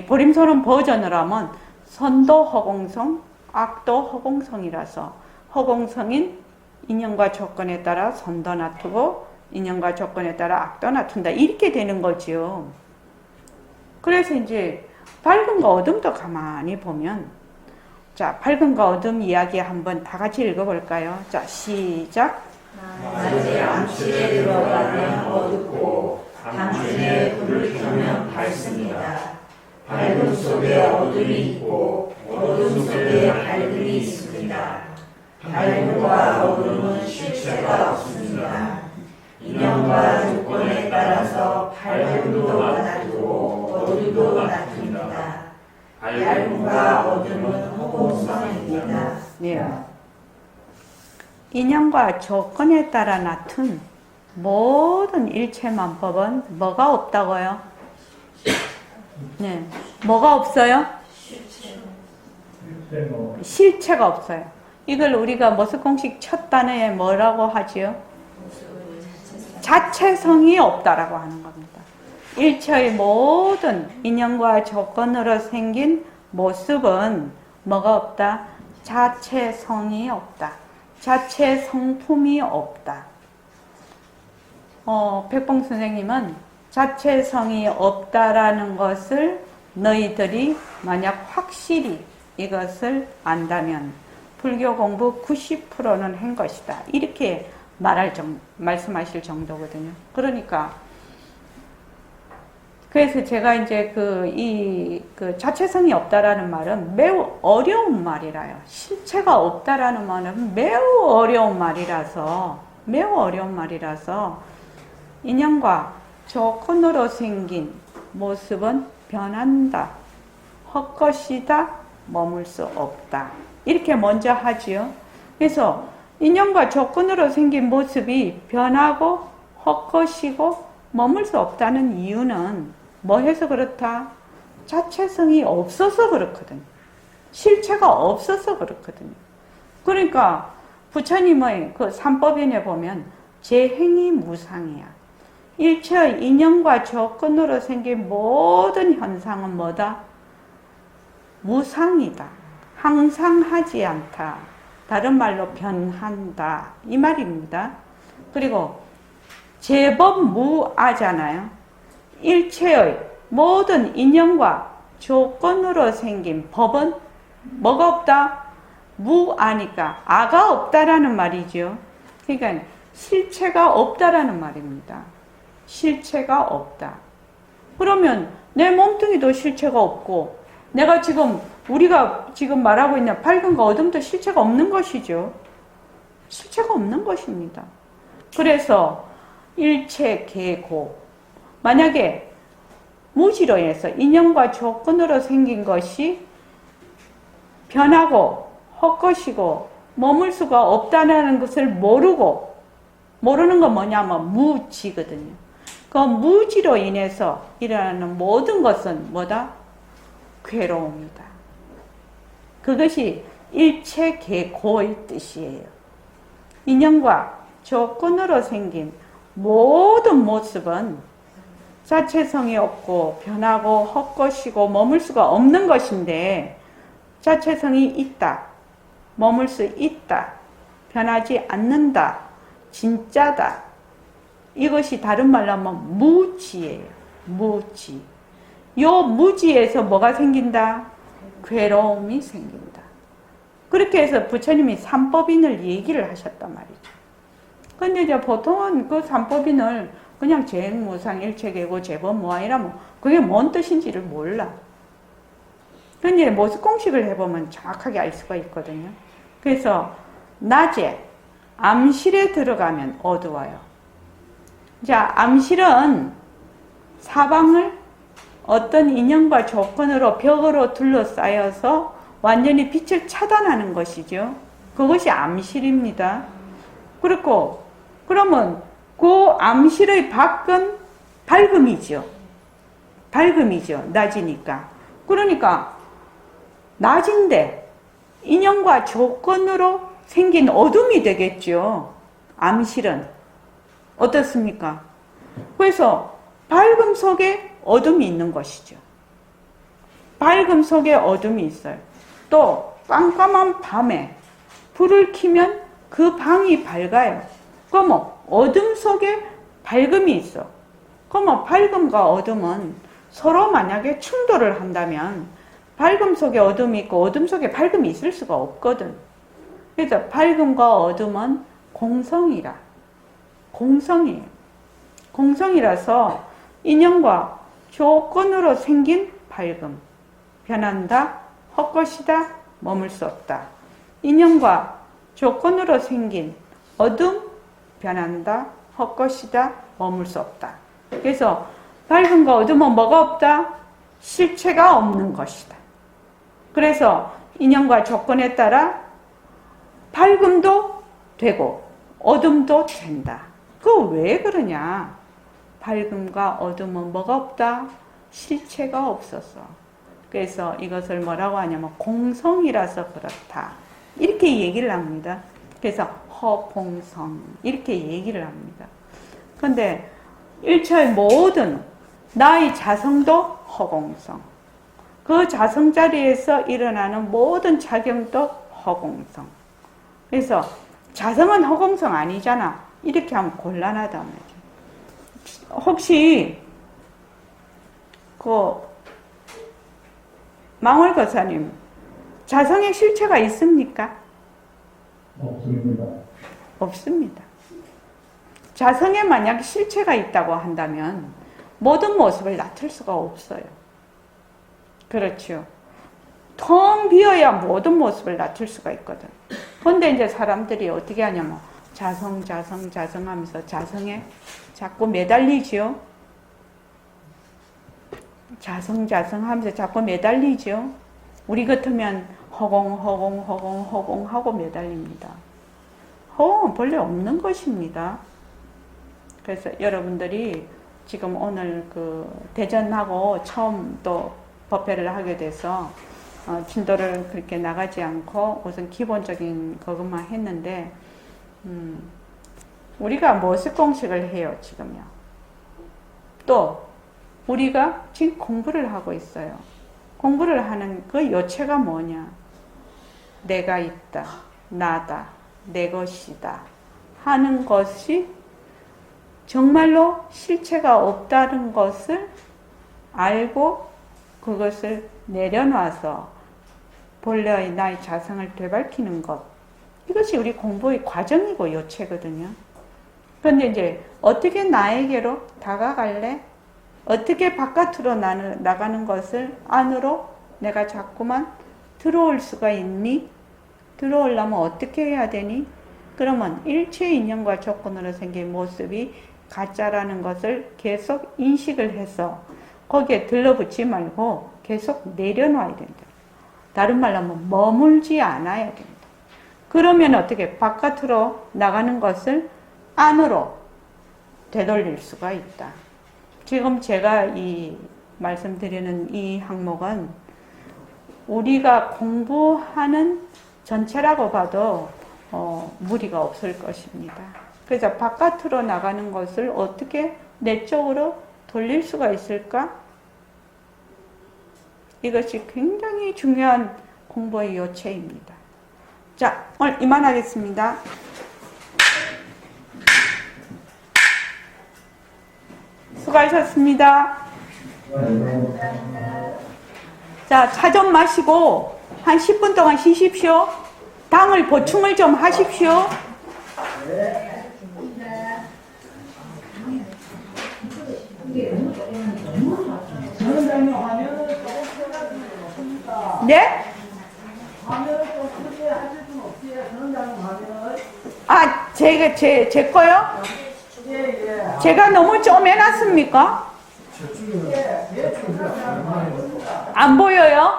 보림선언 버전을 하면 선도 허공성, 악도 허공성이라서 허공성인 인연과 조건에 따라 선도 낮추고 인연과 조건에 따라 악도 낮춘다. 이렇게 되는 거지요. 그래서 이제 밝음과 어둠도 가만히 보면, 자, 밝음과 어둠 이야기 한번 다 같이 읽어볼까요? 자, 시작. 낮에 암실에 들어가면 어둡고 밤중에 불을 켜면 밝습니다. 밝음 속에 어둠이 있고 어둠 속에 밝음이 있습니다. 밝음과 어둠은 실체가 없습니다. 인연과 조건에 따라서 밝음도 낮고 어둠도 낮습니다. 밝음과 어둠은 허공성입니다. 네. 인연과 조건에 따라 낮춘 모든 일체만법은 뭐가 없다고요? 네. 뭐가 없어요? 실체가 없어요. 이걸 우리가 모습공식 첫 단어에 뭐라고 하지요? 자체성이 없다라고 하는 겁니다. 일체의 모든 인연과 조건으로 생긴 모습은 뭐가 없다? 자체성이 없다. 자체 성품이 없다. 백봉 선생님은 자체성이 없다라는 것을 너희들이 만약 확실히 이것을 안다면 불교 공부 90%는 한 것이다. 이렇게 말씀하실 정도거든요. 그러니까 그래서 제가 이제 그 자체성이 없다라는 말은 매우 어려운 말이라요. 실체가 없다라는 말은 매우 어려운 말이라서 인연과 조건으로 생긴 모습은 변한다. 헛것이다. 머물 수 없다. 이렇게 먼저 하지요. 그래서 인연과 조건으로 생긴 모습이 변하고 헛것이고 머물 수 없다는 이유는 뭐 해서 그렇다? 자체성이 없어서 그렇거든요. 실체가 없어서 그렇거든요. 그러니까 부처님의 그 삼법인에 보면 재행이 무상이야. 일체의 인연과 조건으로 생긴 모든 현상은 뭐다? 무상이다. 항상 하지 않다. 다른 말로 변한다. 이 말입니다. 그리고 제법 무아잖아요. 일체의 모든 인연과 조건으로 생긴 법은 뭐가 없다? 무아니까 아가 없다라는 말이죠. 그러니까 실체가 없다라는 말입니다. 실체가 없다. 그러면 내 몸뚱이도 실체가 없고 내가 지금 우리가 지금 말하고 있는 밝음과 어둠도 실체가 없는 것이죠. 실체가 없는 것입니다. 그래서 일체 개고 만약에 무지로 인해서 인연과 조건으로 생긴 것이 변하고 헛것이고 머물 수가 없다는 것을 모르고 모르는 건 뭐냐면 무지거든요. 그 무지로 인해서 일어나는 모든 것은 뭐다? 괴로움이다. 그것이 일체 개고의 뜻이에요. 인연과 조건으로 생긴 모든 모습은 자체성이 없고 변하고 헛것이고 머물 수가 없는 것인데 자체성이 있다. 머물 수 있다. 변하지 않는다. 진짜다. 이것이 다른 말로 하면 무지예요. 무지. 요 무지에서 뭐가 생긴다? 괴로움이 생긴다. 그렇게 해서 부처님이 삼법인을 얘기를 하셨단 말이죠. 근데 이제 보통은 그 삼법인을 그냥 재행무상 일체계고 재범무아이라면 그게 뭔 뜻인지를 몰라. 근데 모습 공식을 해보면 정확하게 알 수가 있거든요. 그래서 낮에 암실에 들어가면 어두워요. 자, 암실은 사방을 어떤 인연과 조건으로 벽으로 둘러싸여서 완전히 빛을 차단하는 것이죠. 그것이 암실입니다. 그리고 그러면 그 암실의 밖은 밝음이죠. 밝음이죠. 낮이니까. 그러니까 낮인데 인연과 조건으로 생긴 어둠이 되겠죠. 암실은. 어떻습니까? 그래서 밝음 속에 어둠이 있는 것이죠. 밝음 속에 어둠이 있어요. 또 깜깜한 밤에 불을 켜면 그 방이 밝아요. 그러면 어둠 속에 밝음이 있어. 그러면 밝음과 어둠은 서로 만약에 충돌을 한다면 밝음 속에 어둠이 있고 어둠 속에 밝음이 있을 수가 없거든. 그래서 밝음과 어둠은 공성이라. 공성이에요. 공성이라서 인연과 조건으로 생긴 밝음. 변한다, 헛것이다, 머물 수 없다. 인연과 조건으로 생긴 어둠, 변한다, 헛것이다, 머물 수 없다. 그래서 밝음과 어둠은 뭐가 없다? 실체가 없는 것이다. 그래서 인연과 조건에 따라 밝음도 되고 어둠도 된다. 그거 왜 그러냐? 밝음과 어둠은 뭐가 없다? 실체가 없어서. 그래서 이것을 뭐라고 하냐면 공성이라서 그렇다. 이렇게 얘기를 합니다. 그래서 허공성 이렇게 얘기를 합니다. 그런데 일체의 모든 나의 자성도 허공성. 그 자성 자리에서 일어나는 모든 작용도 허공성. 그래서 자성은 허공성 아니잖아. 이렇게 하면 곤란하단 말이죠. 혹시 그 망월거사님 자성의 실체가 있습니까? 없습니다. 없습니다. 자성에 만약 실체가 있다고 한다면 모든 모습을 나타낼 수가 없어요. 그렇죠. 텅 비어야 모든 모습을 나타낼 수가 있거든. 그런데 이제 사람들이 어떻게 하냐면 자성 하면서 자성에 자꾸 매달리죠. 자성 하면서 자꾸 매달리죠. 우리 같으면 허공 하고 매달립니다. 허공은 본래 없는 것입니다. 그래서 여러분들이 지금 오늘 그 대전하고 처음 또 법회를 하게 돼서 진도를 그렇게 나가지 않고 우선 기본적인 그것만 했는데 우리가 모습 공식을 해요 지금요. 또 우리가 지금 공부를 하고 있어요. 공부를 하는 그 요체가 뭐냐? 내가 있다, 나다, 내 것이다 하는 것이 정말로 실체가 없다는 것을 알고 그것을 내려놔서 본래의 나의 자성을 되밟히는 것. 이것이 우리 공부의 과정이고 요체거든요. 그런데 이제 어떻게 나에게로 다가갈래? 어떻게 바깥으로 나가는 것을 안으로 내가 자꾸만 들어올 수가 있니? 들어오려면 어떻게 해야 되니? 그러면 일체 인연과 조건으로 생긴 모습이 가짜라는 것을 계속 인식을 해서 거기에 들러붙지 말고 계속 내려놔야 된다. 다른 말로 하면 머물지 않아야 된다. 그러면 어떻게 바깥으로 나가는 것을 안으로 되돌릴 수가 있다. 지금 제가 말씀드리는 이 항목은 우리가 공부하는 전체라고 봐도 무리가 없을 것입니다. 그래서 바깥으로 나가는 것을 어떻게 내적으로 돌릴 수가 있을까? 이것이 굉장히 중요한 공부의 요체입니다. 자, 오늘 이만하겠습니다. 수고하셨습니다. 자, 차 좀 마시고 한 10분 동안 쉬십시오. 당을 보충을 좀 하십시오. 네? 아, 제 거요? 제가 너무 쪼매놨습니까? 안 보여요?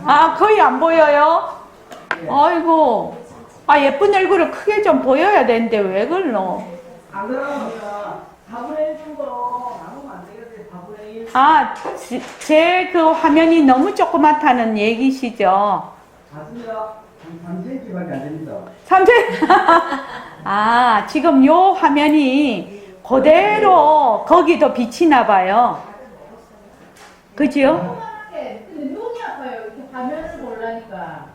아, 거의 안 보여요? 아이고. 아, 예쁜 얼굴을 크게 좀 보여야 되는데 왜 그러노? 안 그러면 4분의 1 정도로 나누면 안 되겠어요. 4분의 1. 아, 제 그 화면이 너무 조그맣다는 얘기시죠? 맞습니다. 3cm밖에 안 됩니다. 3cm? 아, 지금 요 화면이 그대로 거기도 비치나 봐요. 그죠? 근데 눈이 아파요. 이렇게 화면을 보려니까.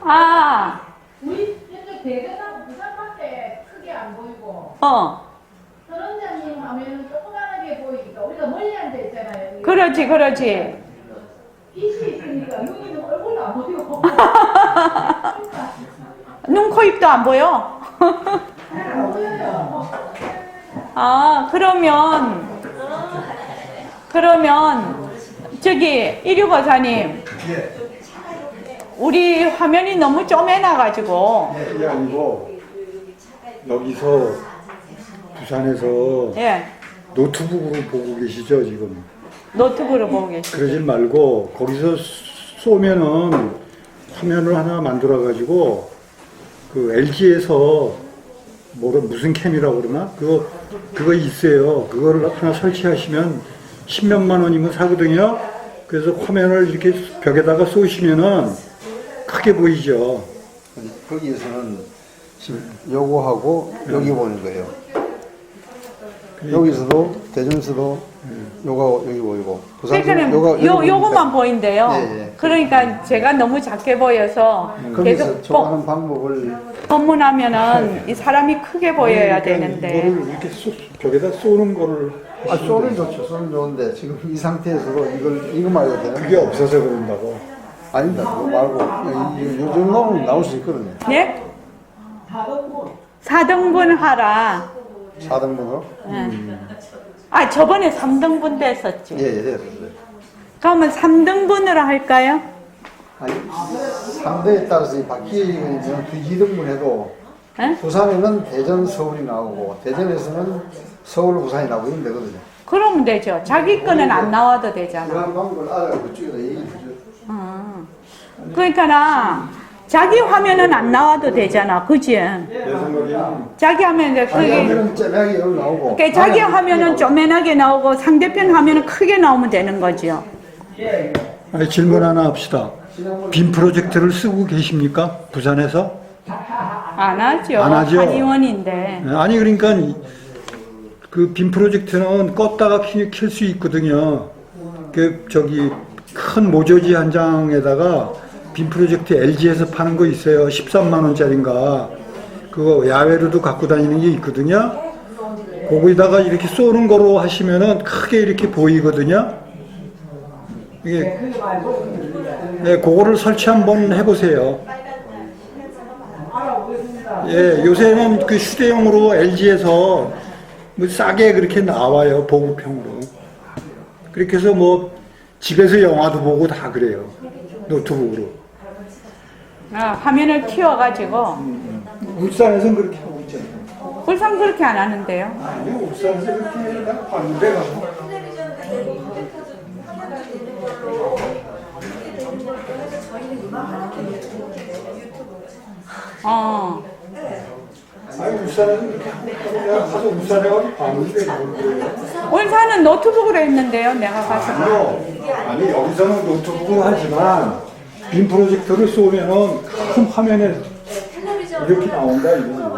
아, 우리 이쪽 대전하고 부산밖에 크게 안 보이고 선원장님 화면은 조그만하게 보이니까 우리가 멀리 앉아 있잖아요. 여기. 그렇지, 그렇지. 빛이 있으니까 여기는 얼굴도 안 보이고. 눈, 코, 입도 안 보여? 안 보여요. 아, 그러면 저기 일유보사님, 우리 화면이 너무 쪼매나가지고. 그게 아니고 여기서 부산에서 예, 노트북으로 보고 계시죠 지금. 노트북으로 보고 계시죠. 그러지 말고 거기서 쏘면은 화면을 하나 만들어 가지고 그 LG에서 무슨 캠이라고 그러나 그거 있어요. 그거를 하나 설치하시면 10몇만 원이면 사거든요. 그래서 화면을 이렇게 벽에다가 쏘시면은 크게 보이죠. 거기에서는 지금 요거하고 여기 보는 거예요. 여기서도 대전서도 요거 여기 보이고 그러니까는 요거 요거만 보인대요. 예, 예. 그러니까 제가 너무 작게 보여서 거기서 계속 좋아하는 방법을 법문하면은 이 사람이 크게 보여야 되는데. 이거를 이렇게 벽에다 쏘는 거를 쏘는 좋죠. 쏘는 좋은데 지금 이 상태에서도 이거만 해도 되는 그게 없어서 그런다고. 아닙니다. 그거 말고 요 정도는 나올 수 있거든요. 네? 4등분. 4등분 하라. 4등분으로? 아, 저번에 3등분 됐었지. 예, 됐어요. 그러면 3등분으로 할까요? 아니, 상대에 따라서 바뀌면 2등분 해도 에? 부산에는 대전, 서울이 나오고 대전에서는 서울, 부산이 나오고 이러면 되거든요. 그러면 되죠. 자기 거는 안 나와도 되잖아. 그런 방법을 알아요. 그쪽에서 얘기해 주죠. 그러니까 자기 화면은 안 나와도 되잖아. 그지? 내 생각에는 자기 화면은 자기 크게. 화면은 째매하게 여기 나오고 그러니까 자기 화면은 쪼매나게 나오고 상대편 화면은 크게 나오면 되는 거죠. 아니, 질문 하나 합시다. 빔 프로젝트를 쓰고 계십니까? 부산에서? 안 하죠. 안 하죠. 한의원인데. 아니 그러니까 그 빔 프로젝트는 껐다가 킬 수 있거든요. 그 저기 큰 모조지 한 장에다가 빔 프로젝트 LG에서 파는 거 있어요. 13만 원짜리인가. 그거 야외로도 갖고 다니는 게 있거든요. 거기다가 이렇게 쏘는 거로 하시면은 크게 이렇게 보이거든요. 이게 그게 말고 예, 그거를 설치 한번 해보세요. 알아보겠습니다. 예, 요새는 그 휴대용으로 LG에서 뭐 싸게 그렇게 나와요, 보급형으로. 그렇게 해서 뭐 집에서 영화도 보고 다 그래요, 노트북으로. 화면을 키워가지고 울산에서는 그렇게 하고 있잖아요. 울산 그렇게 안 하는데요. 아니, 울산에서 그렇게 내가 봤는데 가서. 아니, 울산에서 그렇게 하고 있다고 내가 가서 울산에 가서 봤는데 뭘 그래요? 울산은 노트북으로 했는데요. 내가 가서. 아니, 여기서는 노트북을 하지만 빔 프로젝터를 쏘면은 큰 화면에 이렇게 나온다 이거.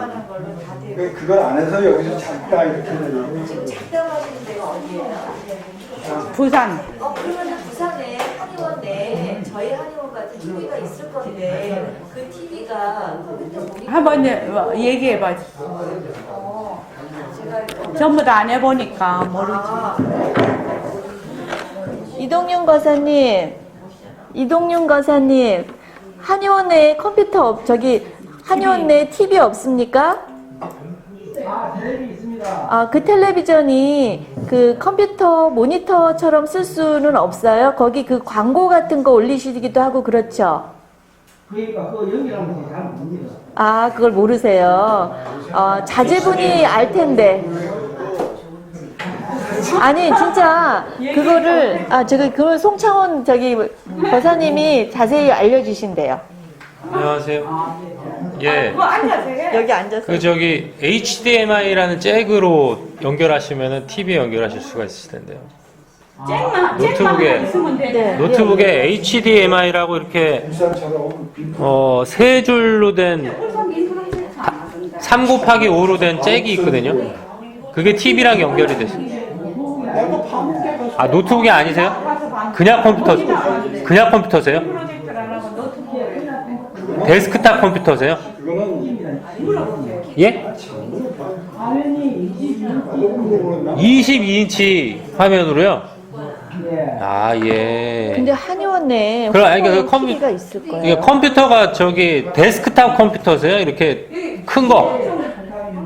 그걸 안 해서 여기서 작다 이렇게 내리고. 작담하시는 데가 어디예요? 부산. 그러면 부산에 한의원 내에 저희 한의원 같은 TV가 있을 건데 그 TV가 컴퓨터 모니터 한번 얘기해봐. 제가 전부 다 안 해보니까 모르지. 이동윤 거사님, 한의원 내에 컴퓨터 한의원 내에 TV 없습니까? 텔레비 있습니다. 그 텔레비전이 그 컴퓨터 모니터처럼 쓸 수는 없어요? 거기 그 광고 같은 거 올리시기도 하고 그렇죠? 그러니까 그 연기라는 거 잘 모릅니다. 그걸 모르세요. 자제분이 알 텐데. 아니, 진짜, 그거를, 그걸 송창원 거사님이 자세히 알려주신대요. 안녕하세요. 예. 여기 앉아서. HDMI라는 잭으로 연결하시면은 TV에 연결하실 수가 있을 텐데요. 노트북에 HDMI라고 이렇게 세 줄로 된 3/5로 된 잭이 있거든요. 그게 TV랑 연결이 됐습니다. 노트북이 아니세요? 그냥 컴퓨터세요? 데스크탑 컴퓨터세요? 예? 22인치 화면으로요? 예. 근데 한의원 내에 TV가 있을 거예요. 이게 컴퓨터가 데스크탑 컴퓨터세요? 이렇게 큰 거?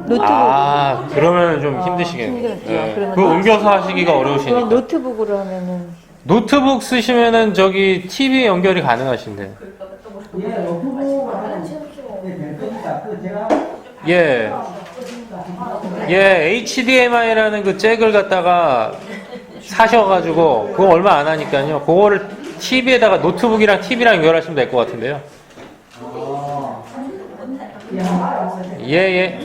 노트북. 그러면 좀 힘드시겠네요. 힘들죠. 그러면 그거 옮겨서 하시기가 그럼 어려우시니까. 노트북으로 하면은. 노트북 쓰시면은 TV에 연결이 가능하신데. 예, 노트북 하면 될 겁니다. 그 제가 HDMI라는 그 잭을 갖다가 사셔가지고 그거 얼마 안 하니까요. 그거를 TV에다가 노트북이랑 TV랑 연결하시면 될 것 같은데요. 예.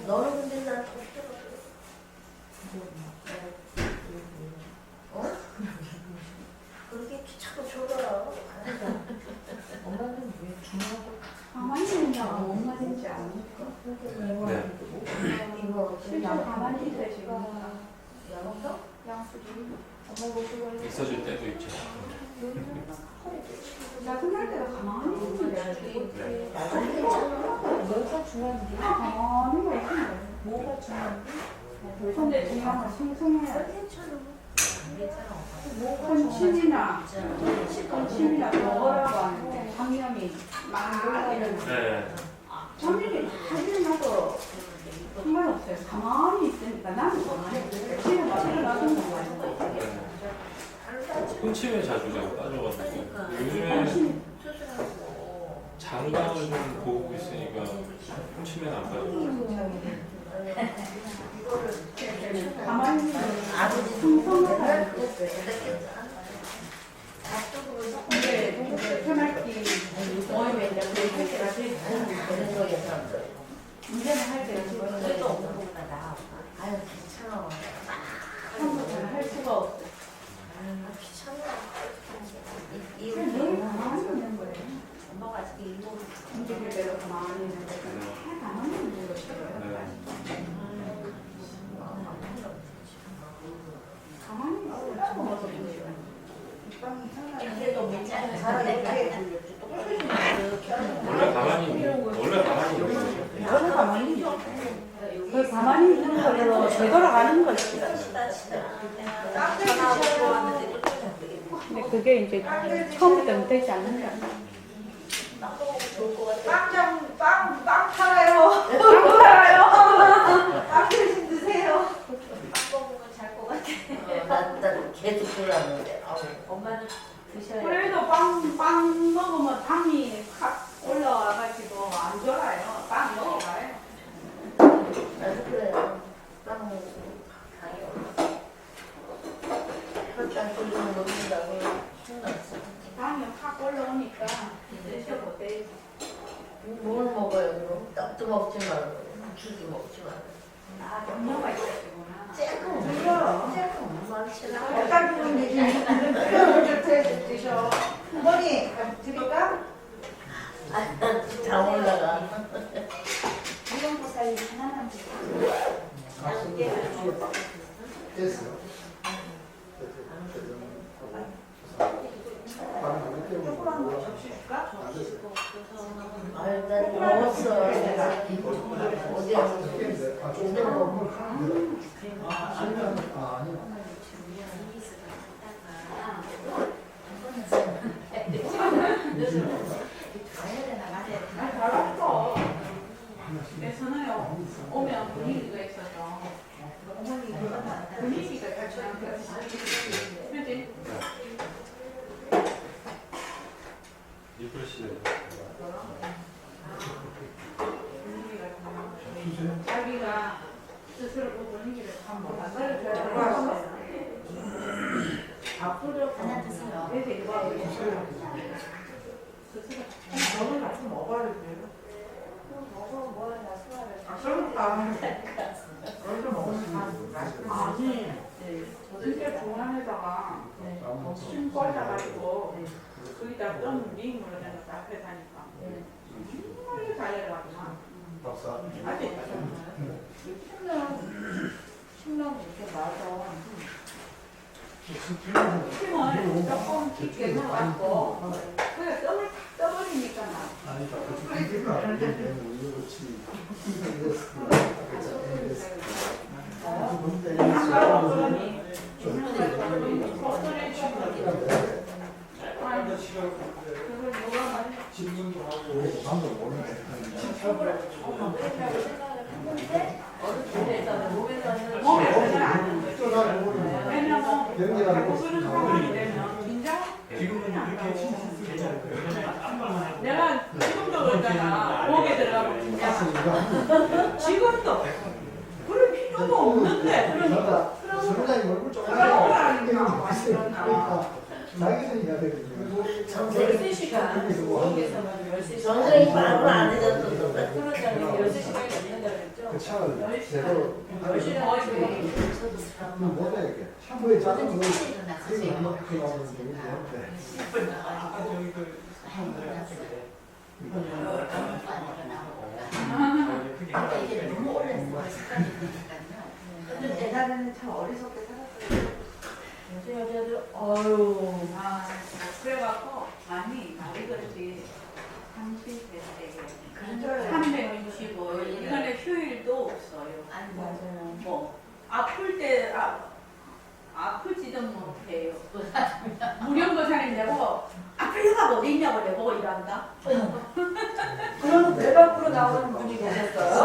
너는 근데 나 그렇게 귀찮고 줘라. 엄마는 왜 중요하고 가만히 있냐? 엄마 되지 않을까? 네. 이거 실제 가만히 있어 지금. 양없어? 양수기. 엄마 모시고 있어줄 때도 있죠. 나 끝날 때도 가만히 있는데. 뭐가 중요한데? 가만히가 있는데. 뭐가 중요한데? 근데 중요한 건 생성해야 돼. 괜찮아. 건침이나 먹으라고 하는데 장염이 막 이런 네. 장염이 나도 상관없어요. 가만히 있으니까 나는 지금 막 일어나는 거예요. 콘침에 자주 제가 빠져가지고 요즘에 장갑을 좀 보고 있으니까 콘침에는 안 빠져요. 가만히 생성을 하는 문제는 할 때 그래도 없는 것보다 나아. 아유 괜찮아. 처음부터는 할 수가 없어. 귀찮아. 늘 가만히 있는 거예요. 엄마가 아직 일곱. 움직일 대로 가만히 있는데 다 가만히 있는 거예요. 가만히 있으라고 먹어 보세요. 그래도 괜찮아. 잘하네. 원래 가만히 있는 저는 가만히 있는 그 가만히 있는 걸로 되돌아가는 거지. 근데 그게 이제 처음부터는 되지 않는다. 빵 팔아요. 빵 팔아요. 빵 대신 드세요. 빵 먹으면 잘 것 같아. 나 계속 그러는데. 엄마는 드셔야 돼. 그래도 빵 먹으면 당이 확 올라와가지고 안 졸아요. 빵 먹어봐요. 나도 그래요. 빵 먹으면 당이 올라. 혈당 돌리는 거 먹는다고 신났어. 당이 확 올라오니까 드셔보세요. 뭘 먹어요 그럼? 떡도 먹지 말고 죽도 먹지 말고. 아, 염려가 있으시구나. 조금 많지 않아. 약간 좀 이렇게 드셔. 어머니 드릴까? 다 올라가. 이런 거 사이 하나만 주세요. 됐어요. 조그만 거 접시 줄까? 아유 난 먹었어. 어디 잘했어. 그래서는요, 오면 분위기가 있어서. 분위기가 같이 그지? 자기가 스스로 그 분위기를 한번 만들어줘야 돼요. 앞으로 하나 드세요. 그래서 이거 스스로 저는 같이 먹어야 돼요. 먹어 뭐야 나 수화를. 그러니까. 그렇게 먹으면 맛있겠어. 아니, 진짜 중간에다가 심 꽂아가지고 거기다 떤 링으로 내가 딱 해사니까 정말 잘 내려가구나. 아직 신랑 이렇게 맞아. 힘을 조금 깊게 넣어갖고 그래 떡을 떠버리니까 내가 지금도 그러잖아. 목에 들어가면 진짜 지금도 그럴 필요가 없는데 그러니까 선장님 얼굴 조금 그러니까 자기는 해야 되거든요. 13시간 거기서는 13시간. 전생이 말을 안 해줬어. 그러잖아요. 13시간이 넘는다 그랬죠? 그 차를 제대로 10시간 못 해야게. 샴푸에 작은 거 일어나서 그게 제일 안 먹고 먹게 나오는 게 있는데. 이게 너무 오래 옛날에는 참 어리석게 살았어요. 요즘 여자들 어유 아 그래갖고 아니 말이 그렇지 30대 365일 이거는 휴일도 없어요. 아니 맞아요. 뭐 아플 때 아프지도 못해요. 무령거 사람 내고 아플 혀가 어디 있냐고 내보고 일한다. 그럼 배 밖으로 나오는 분이 계셨어요?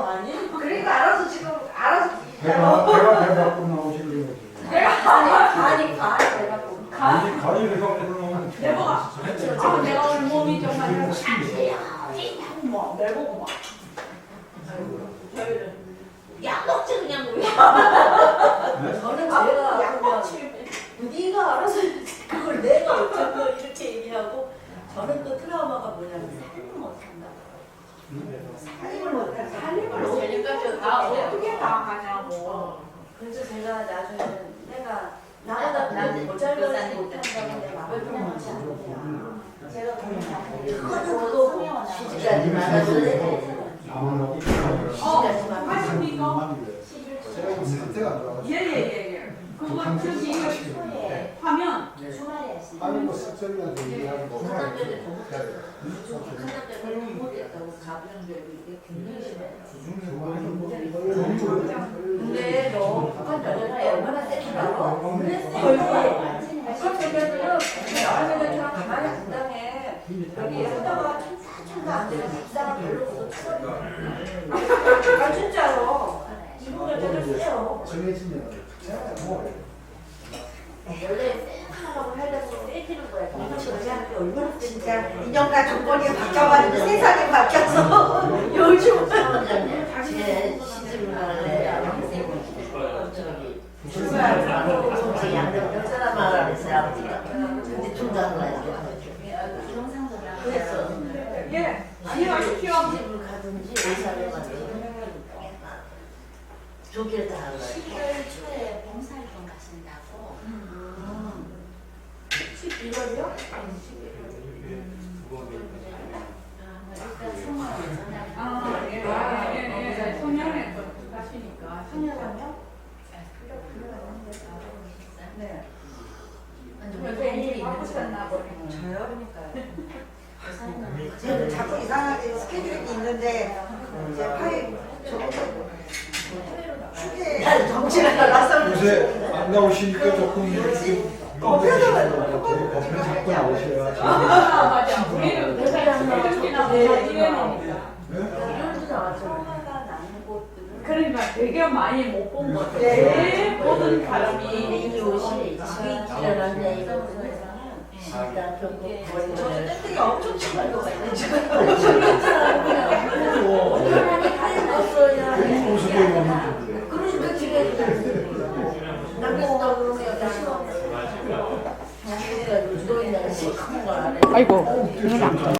아니 그러니까 알아서 지금 알아서 배가 밖으로 나오시는 거지. 간이 배 갖고 간이 배 밖으로 나오면 내보가 내가 오늘 몸이 좀 많이 뭐 내보고 막 저희는 약 먹지 그냥 우리. 저는 약 제가 먹지. 네가 알아서 그걸 내가 어쩌고 이렇게 얘기하고 저는 또 트라우마가 뭐냐면 살림을 못 한다. 살림을 못해. 어떻게 다 하냐고. 그래서 제가 나중에 내가 나보다 못 잘라서 못한다고 내 마음을 그냥 하지 않느냐. 제가 그것도 시집가지 말아서 하십니까? 제가 뭐 상태가 안 나와서 예예예. 그거 저기 화면. 주말에 했어요. 아니 뭐 석정이한테 얘기하고 큰 남자들 못했다고 가부장들이 이게 굉장히 심해요. 근데 너 북한 여자가 얼마나 세지라고? 그랬어요. 북한 여자들은 남한 여자처럼 가만히 안 당해. 여기 하다가 천사 안 되면 불쌍한 별로 없어. 아 진짜로. 지금 여자들 세요. 정해지면 원래 하라고 하려고 떼지는 거야. 여자한테 얼마나 진짜 인형과 조건이 바뀌어가지고 세상이 바뀌어서 요즘 제 시집을 갈래. 저기 양대 역사나 말하면서 아버지가 근데 둘다 가야 그랬어. 예. 안녕하십시오. 시집을 가든지 의사를 가든지 좋게 다 하는 거야. 11월 초에 봉사활동 가신다고. 11월이요? 일단 성화를 예. 소년에 또 가시니까. 청년하면? 네. 선생님이 바쁘셨나 보네. 저요? 저는 자꾸 이상하게 스케줄이 있는데 이제 파일 축에 정치가 달랐어. 요새 안 나오시니까 조금 이렇게 법회는 법회 자꾸 나오셔야 맞아. 우리는 정치나 이해는 그러니까 되게 많이 못 본 거죠. 제일 모든 사람이 이 옷이 일어난 데 이런 일단 경고 저는 땡땡이 엄청 심한 거가 있네 지금. 사람이 다른 없어야 모습에 없는 그러니까 지금 남편도 그러면 여자 시험 누워 있는 시커먼 거 안에 아이고, 이건 안 돼.